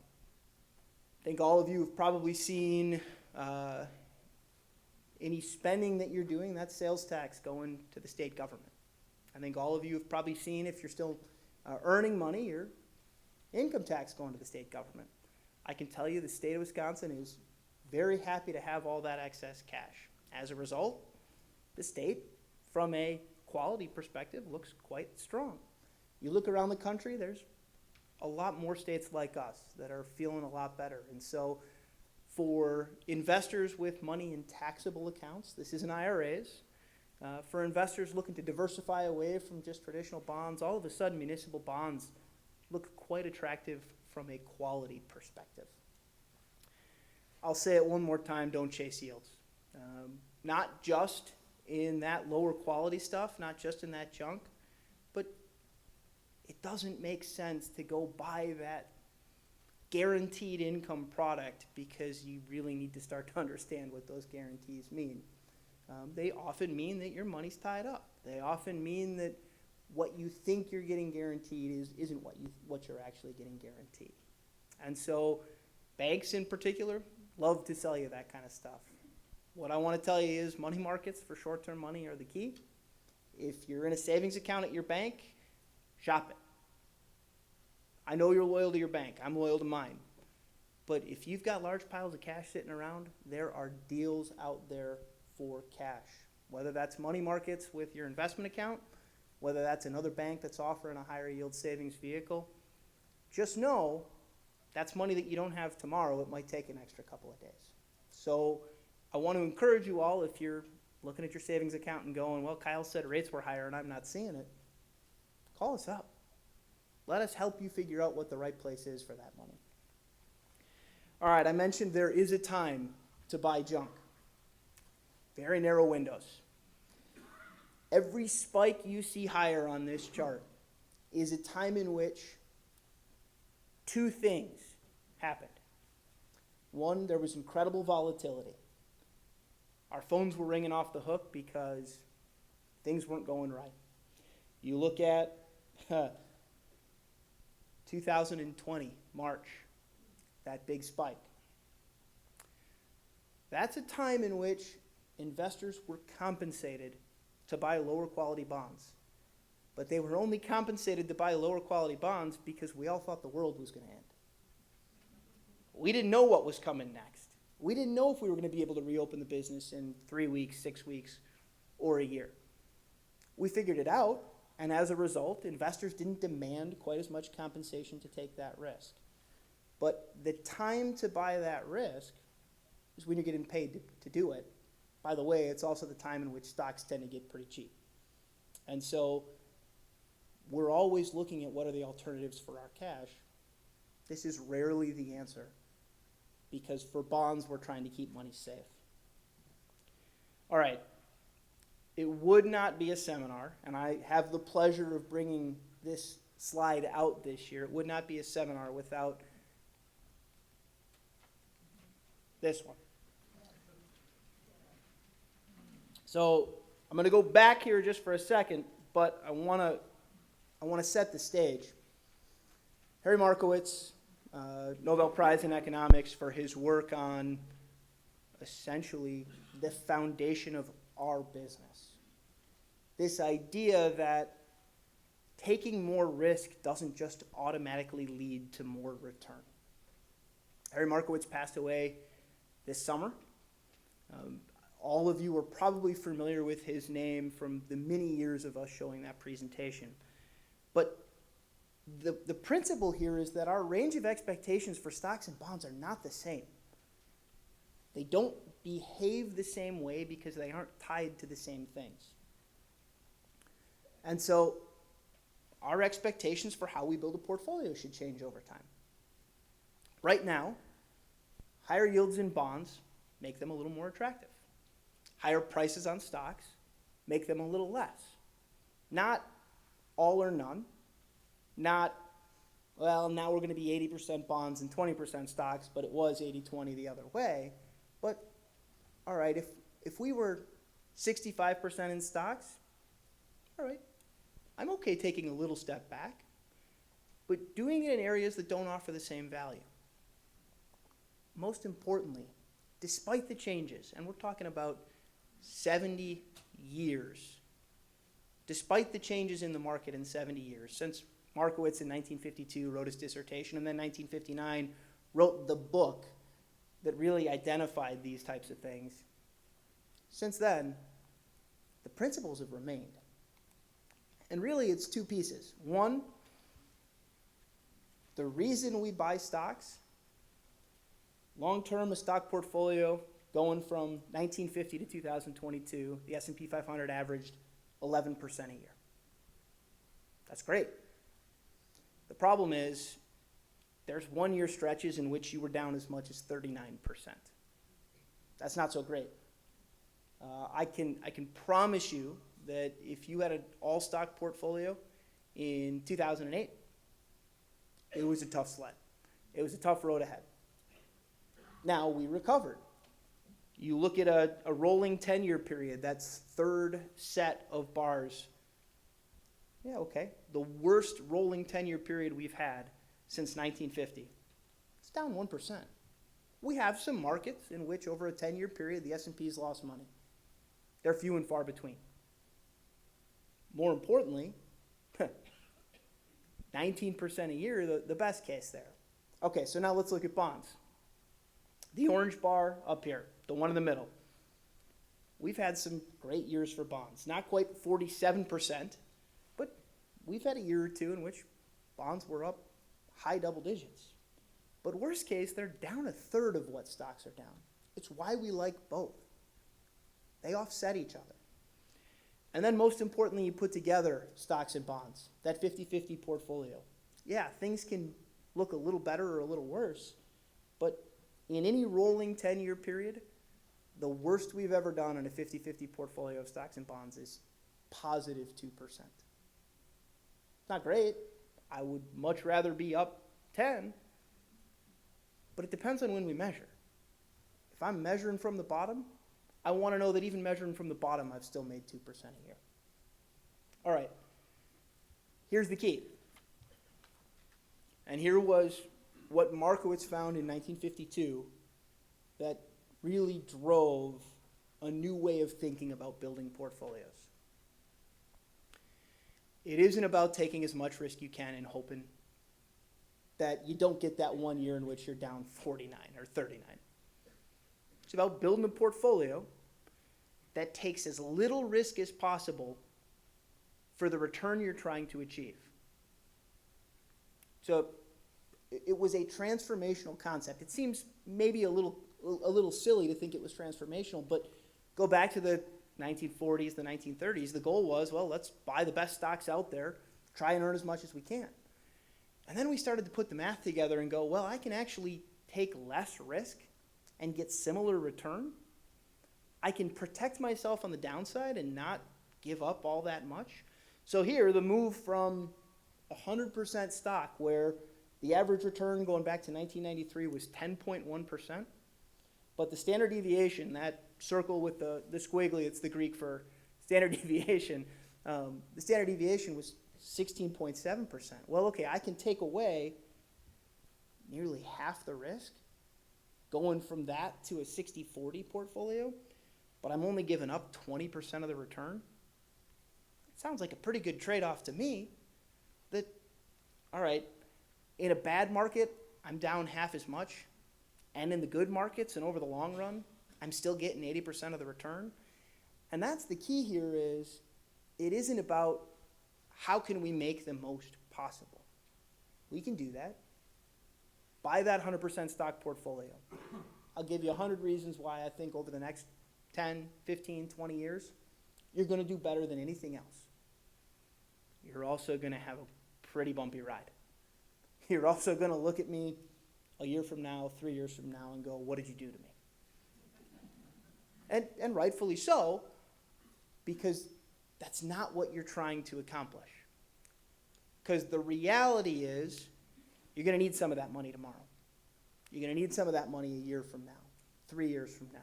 I think all of you have probably seen any spending that you're doing, that's sales tax going to the state government. I think all of you have probably seen, if you're still earning money, your income tax going to the state government. I can tell you the state of Wisconsin is very happy to have all that excess cash. As a result, the state, from a quality perspective, looks quite strong. You look around the country, there's a lot more states like us that are feeling a lot better. And so for investors with money in taxable accounts, this isn't IRAs. For investors looking to diversify away from just traditional bonds, all of a sudden municipal bonds look quite attractive from a quality perspective. I'll say it one more time, don't chase yields. Not just in that lower quality stuff, not just in that junk, but it doesn't make sense to go buy that guaranteed income product because you really need to start to understand what those guarantees mean. They often mean that your money's tied up. They often mean that what you think you're getting guaranteed isn't what you're actually getting guaranteed. And so banks in particular love to sell you that kind of stuff. What I want to tell you is money markets for short-term money are the key. If you're in a savings account at your bank, shop it. I know you're loyal to your bank. I'm loyal to mine. But if you've got large piles of cash sitting around, there are deals out there for cash. Whether that's money markets with your investment account, whether that's another bank that's offering a higher yield savings vehicle, just know that's money that you don't have tomorrow. It might take an extra couple of days. So I want to encourage you all, if you're looking at your savings account and going, well, Kyle said rates were higher and I'm not seeing it, call us up. Let us help you figure out what the right place is for that money. All right, I mentioned there is a time to buy junk. Very narrow windows. Every spike you see higher on this chart is a time in which two things happened. One, there was incredible volatility. Our phones were ringing off the hook because things weren't going right. You look at 2020, March, that big spike. That's a time in which investors were compensated to buy lower quality bonds. But they were only compensated to buy lower quality bonds because we all thought the world was going to end. We didn't know what was coming next. We didn't know if we were going to be able to reopen the business in 3 weeks, 6 weeks, or a year. We figured it out, and as a result, investors didn't demand quite as much compensation to take that risk. But the time to buy that risk is when you're getting paid to do it. By the way, it's also the time in which stocks tend to get pretty cheap. And so we're always looking at what are the alternatives for our cash. This is rarely the answer, because for bonds, we're trying to keep money safe. All right. It would not be a seminar, and I have the pleasure of bringing this slide out this year. It would not be a seminar without this one. So I'm going to go back here just for a second, but I want to set the stage. Harry Markowitz, Nobel Prize in Economics, for his work on essentially the foundation of our business. This idea that taking more risk doesn't just automatically lead to more return. Harry Markowitz passed away this summer. All of you are probably familiar with his name from the many years of us showing that presentation. But the principle here is that our range of expectations for stocks and bonds are not the same. They don't behave the same way because they aren't tied to the same things. And so our expectations for how we build a portfolio should change over time. Right now, higher yields in bonds make them a little more attractive. Higher prices on stocks make them a little less. Not all or none. Not, well, now we're going to be 80% bonds and 20% stocks, but it was 80-20 the other way. But, all right, if we were 65% in stocks, all right, I'm okay taking a little step back, but doing it in areas that don't offer the same value. Most importantly, despite the changes, and we're talking about 70 years, despite the changes in the market in 70 years, since Markowitz in 1952 wrote his dissertation, and then 1959 wrote the book that really identified these types of things. Since then, the principles have remained. And really, it's two pieces. One, the reason we buy stocks, long-term, a stock portfolio going from 1950 to 2022, the S&P 500 averaged 11% a year. That's great. The problem is there's 1 year stretches in which you were down as much as 39%. That's not so great. I can promise you that if you had an all-stock portfolio in 2008, it was a tough sled. It was a tough road ahead. Now we recovered. You look at a rolling 10-year period, that's third set of bars. Yeah, okay. The worst rolling 10-year period we've had since 1950. It's down 1%. We have some markets in which over a 10-year period the S&P's lost money. They're few and far between. More importantly, 19% a year, the best case there. Okay, so now let's look at bonds. The orange bar up here, the one in the middle. We've had some great years for bonds. Not quite 47%, but we've had a year or two in which bonds were up high double digits. But worst case, they're down a third of what stocks are down. It's why we like both. They offset each other. And then most importantly, you put together stocks and bonds, that 50-50 portfolio. Yeah, things can look a little better or a little worse, but in any rolling 10-year period, the worst we've ever done in a 50-50 portfolio of stocks and bonds is positive 2%. Not great. I would much rather be up 10, but it depends on when we measure. If I'm measuring from the bottom, I want to know that even measuring from the bottom, I've still made 2% a year. All right, here's the key. And here was what Markowitz found in 1952 that really drove a new way of thinking about building portfolios. It isn't about taking as much risk you can and hoping that you don't get that 1 year in which you're down 49 or 39. It's about building a portfolio that takes as little risk as possible for the return you're trying to achieve. So it was a transformational concept. It seems maybe a little silly to think it was transformational, but go back to the 1940s, the 1930s. The goal was, well, let's buy the best stocks out there, try and earn as much as we can. And then we started to put the math together and go, well, I can actually take less risk and get similar return. I can protect myself on the downside and not give up all that much. So here, the move from 100% stock, where the average return going back to 1993 was 10.1%, but the standard deviation, that circle with the squiggly, it's the Greek for standard deviation, the standard deviation was 16.7%. Well, okay, I can take away nearly half the risk going from that to a 60-40 portfolio, but I'm only giving up 20% of the return. It sounds like a pretty good trade-off to me. That, all right, in a bad market, I'm down half as much, and in the good markets and over the long run, I'm still getting 80% of the return. And that's the key here is, it isn't about how can we make the most possible. We can do that. Buy that 100% stock portfolio. I'll give you 100 reasons why I think over the next 10, 15, 20 years, you're going to do better than anything else. You're also going to have a pretty bumpy ride. You're also going to look at me a year from now, 3 years from now, and go, what did you do to me? And rightfully so, because that's not what you're trying to accomplish. Because the reality is, you're going to need some of that money tomorrow. You're going to need some of that money a year from now, 3 years from now.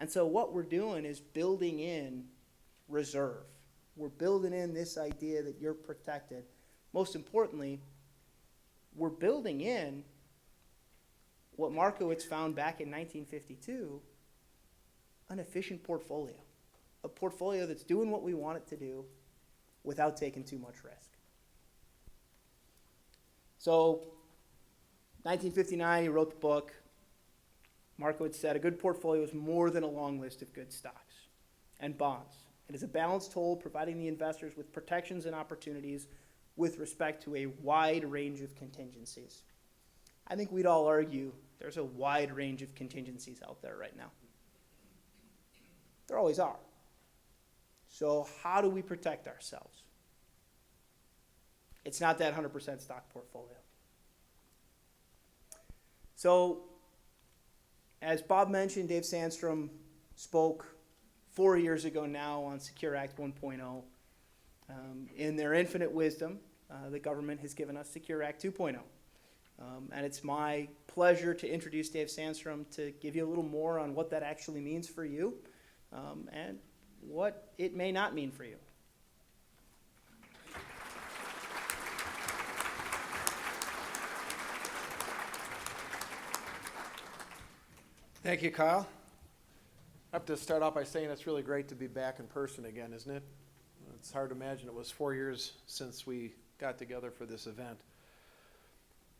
And so what we're doing is building in reserve. We're building in this idea that you're protected. Most importantly, we're building in what Markowitz found back in 1952, an efficient portfolio. A portfolio that's doing what we want it to do without taking too much risk. So, 1959, he wrote the book. Markowitz said a good portfolio is more than a long list of good stocks and bonds It is a balanced tool providing the investors with protections and opportunities with respect to a wide range of contingencies. I think we'd all argue there's a wide range of contingencies out there right now. There always are. So how do we protect ourselves? It's not that 100% stock portfolio. So, as Bob mentioned, Dave Sandstrom spoke 4 years ago now on Secure Act 1.0. In their infinite wisdom, the government has given us Secure Act 2.0. And it's my pleasure to introduce Dave Sandstrom to give you a little more on what that actually means for you and what it may not mean for you. Thank you, Kyle. I have to start off by saying it's really great to be back in person again, isn't it? It's hard to imagine it was 4 years since we got together for this event.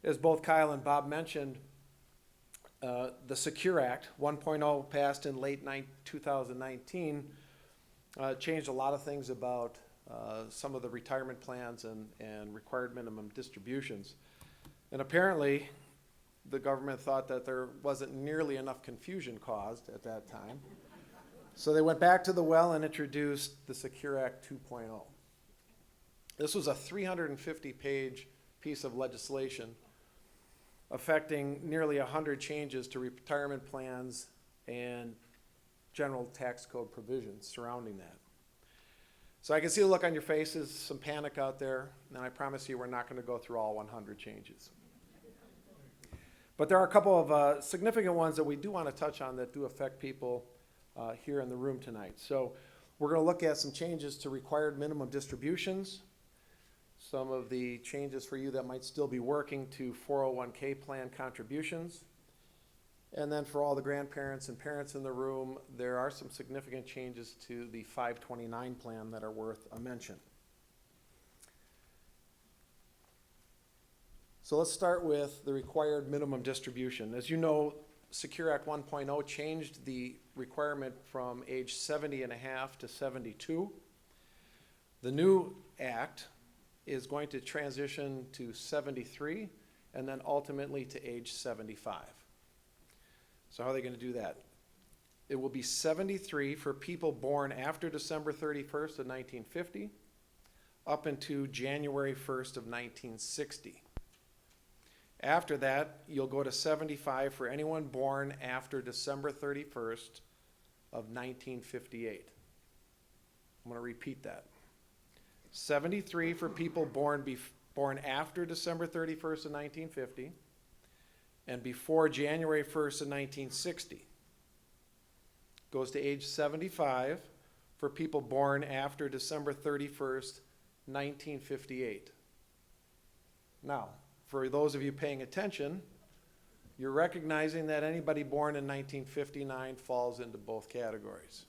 As both Kyle and Bob mentioned, the Secure Act 1.0 passed in late 2019 changed a lot of things about some of the retirement plans and required minimum distributions. And apparently, the government thought that there wasn't nearly enough confusion caused at that time. So they went back to the well and introduced the Secure Act 2.0. This was a 350-page piece of legislation affecting nearly 100 changes to retirement plans and general tax code provisions surrounding that. So I can see the look on your faces, some panic out there, and I promise you we're not going to go through all 100 changes. But there are a couple of significant ones that we do want to touch on that do affect people here in the room tonight. So we're going to look at some changes to required minimum distributions, some of the changes for you that might still be working to 401k plan contributions, and then for all the grandparents and parents in the room, there are some significant changes to the 529 plan that are worth a mention. So let's start with the required minimum distribution. As you know, Secure Act 1.0 changed the requirement from age 70 and a half to 72. The new act is going to transition to 73 and then ultimately to age 75. So how are they going to do that? It will be 73 for people born after December 31st of 1950 up into January 1st of 1960. After that, you'll go to 75 for anyone born after December 31st of 1958. I'm going to repeat that. 73 for people born after December 31st of 1950 and before January 1st of 1960. Goes to age 75 for people born after December 31st, 1958. Now, for those of you paying attention, you're recognizing that anybody born in 1959 falls into both categories.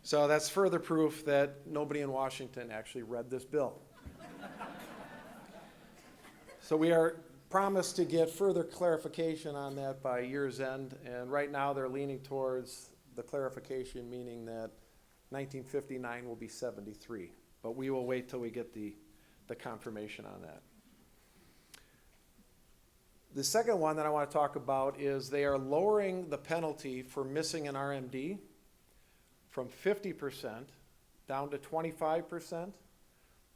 So that's further proof that nobody in Washington actually read this bill. So we are promised to get further clarification on that by year's end, and right now they're leaning towards the clarification, meaning that 1959 will be 73. But we will wait till we get the confirmation on that. The second one that I want to talk about is they are lowering the penalty for missing an RMD from 50% down to 25%,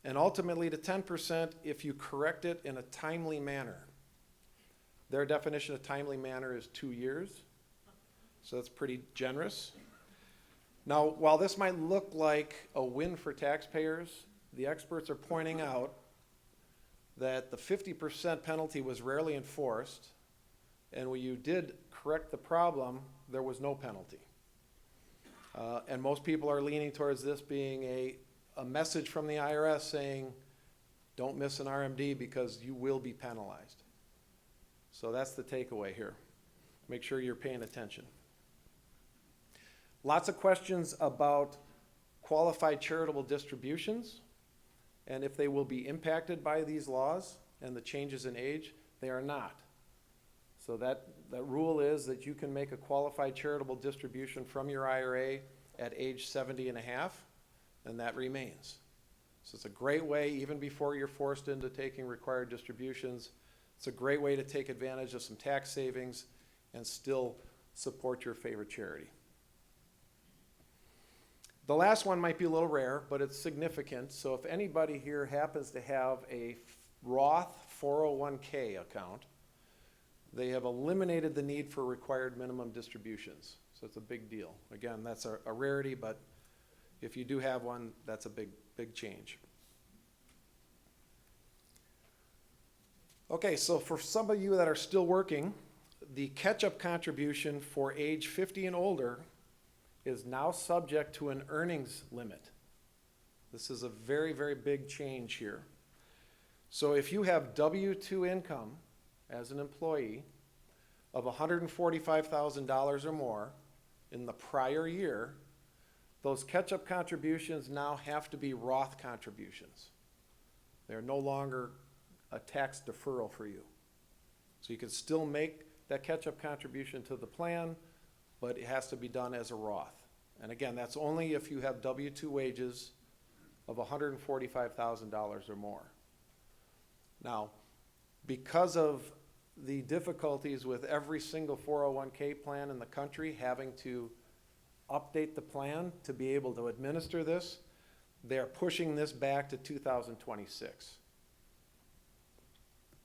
and ultimately to 10% if you correct it in a timely manner. Their definition of timely manner is 2 years, so that's pretty generous. Now, while this might look like a win for taxpayers, the experts are pointing out that the 50% penalty was rarely enforced, and when you did correct the problem, there was no penalty. And most people are leaning towards this being a message from the IRS saying, don't miss an RMD because you will be penalized. So that's the takeaway here. Make sure you're paying attention. Lots of questions about qualified charitable distributions and if they will be impacted by these laws and the changes in age. They are not. So that rule is that you can make a qualified charitable distribution from your IRA at age 70 and a half, and that remains. So it's a great way, even before you're forced into taking required distributions, it's a great way to take advantage of some tax savings and still support your favorite charity. The last one might be a little rare, but it's significant. So if anybody here happens to have a Roth 401k account, they have eliminated the need for required minimum distributions. So it's a big deal. Again, that's a rarity, but if you do have one, that's a big change. Okay, so for some of you that are still working, the catch-up contribution for age 50 and older is now subject to an earnings limit. This is a very, very big change here. So if you have W-2 income as an employee of $145,000 or more in the prior year, those catch-up contributions now have to be Roth contributions. They're no longer a tax deferral for you. So you can still make that catch-up contribution to the plan, but it has to be done as a Roth. And again, that's only if you have W-2 wages of $145,000 or more. Now, because of the difficulties with every single 401k plan in the country having to update the plan to be able to administer this, they're pushing this back to 2026.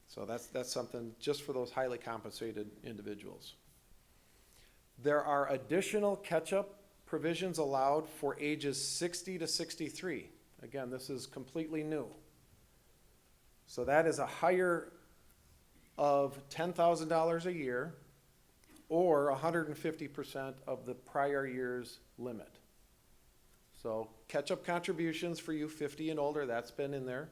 So that's something just for those highly compensated individuals. There are additional catch-up provisions allowed for ages 60 to 63. Again, this is completely new. So that is a higher of $10,000 a year or 150% of the prior year's limit. So catch-up contributions for you 50 and older, that's been in there.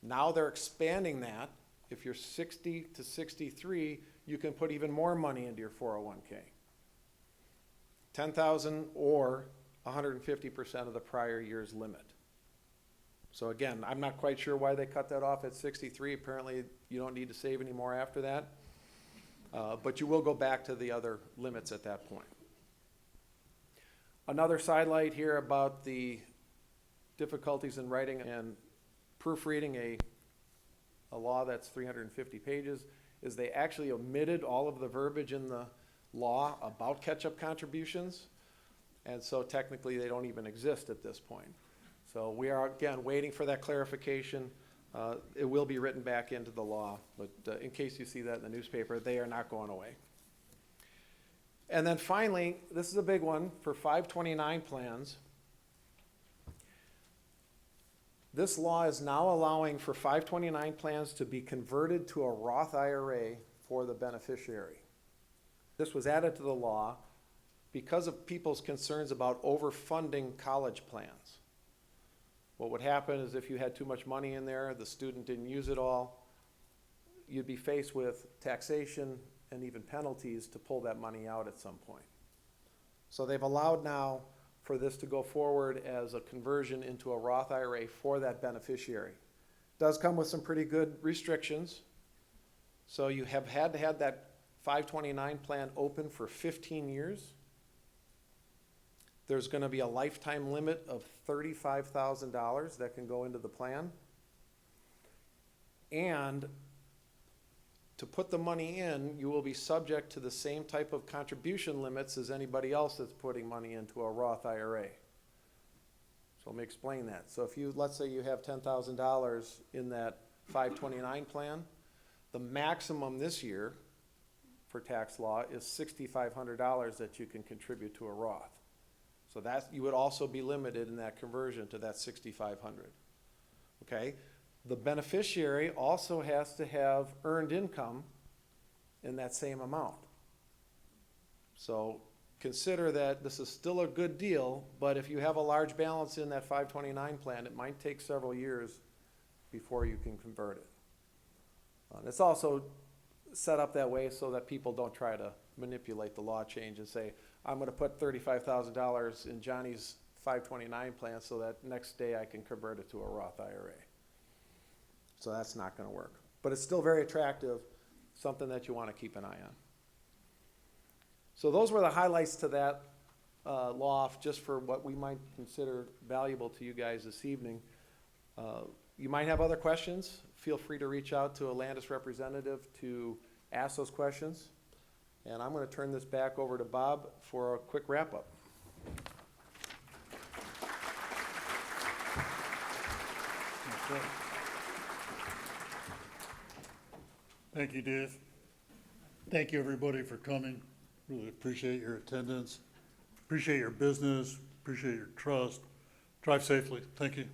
Now they're expanding that. If you're 60 to 63, you can put even more money into your 401k. 10,000 or 150% of the prior year's limit. So again, I'm not quite sure why they cut that off at 63. Apparently, you don't need to save any more after that. But you will go back to the other limits at that point. Another sidelight here about the difficulties in writing and proofreading a law that's 350 pages is they actually omitted all of the verbiage in the law about catch-up contributions. And so technically they don't even exist at this point. So we are, again, waiting for that clarification. It will be written back into the law, but in case you see that in the newspaper, they are not going away. And then finally, this is a big one for 529 plans. This law is now allowing for 529 plans to be converted to a Roth IRA for the beneficiary. This was added to the law because of people's concerns about overfunding college plans. What would happen is if you had too much money in there, the student didn't use it all, you'd be faced with taxation and even penalties to pull that money out at some point. So they've allowed now for this to go forward as a conversion into a Roth IRA for that beneficiary. It does come with some pretty good restrictions. So you have had to have that 529 plan open for 15 years. There's going to be a lifetime limit of $35,000 that can go into the plan. And to put the money in, you will be subject to the same type of contribution limits as anybody else that's putting money into a Roth IRA. So let me explain that. So if you, let's say you have $10,000 in that 529 plan, the maximum this year for tax law is $6,500 that you can contribute to a Roth. So that you would also be limited in that conversion to that $6,500. Okay? The beneficiary also has to have earned income in that same amount. So consider that this is still a good deal, but if you have a large balance in that 529 plan, it might take several years before you can convert it. It's also set up that way so that people don't try to manipulate the law change and say, I'm going to put $35,000 in Johnny's 529 plan so that next day I can convert it to a Roth IRA. So that's not going to work. But it's still very attractive, something that you want to keep an eye on. So those were the highlights to that loft just for what we might consider valuable to you guys this evening. You might have other questions. Feel free to reach out to a Landaas representative to ask those questions. And I'm going to turn this back over to Bob for a quick wrap-up. Okay. Thank you, Dave. Thank you, everybody, for coming. Really appreciate your attendance. Appreciate your business. Appreciate your trust. Drive safely. Thank you.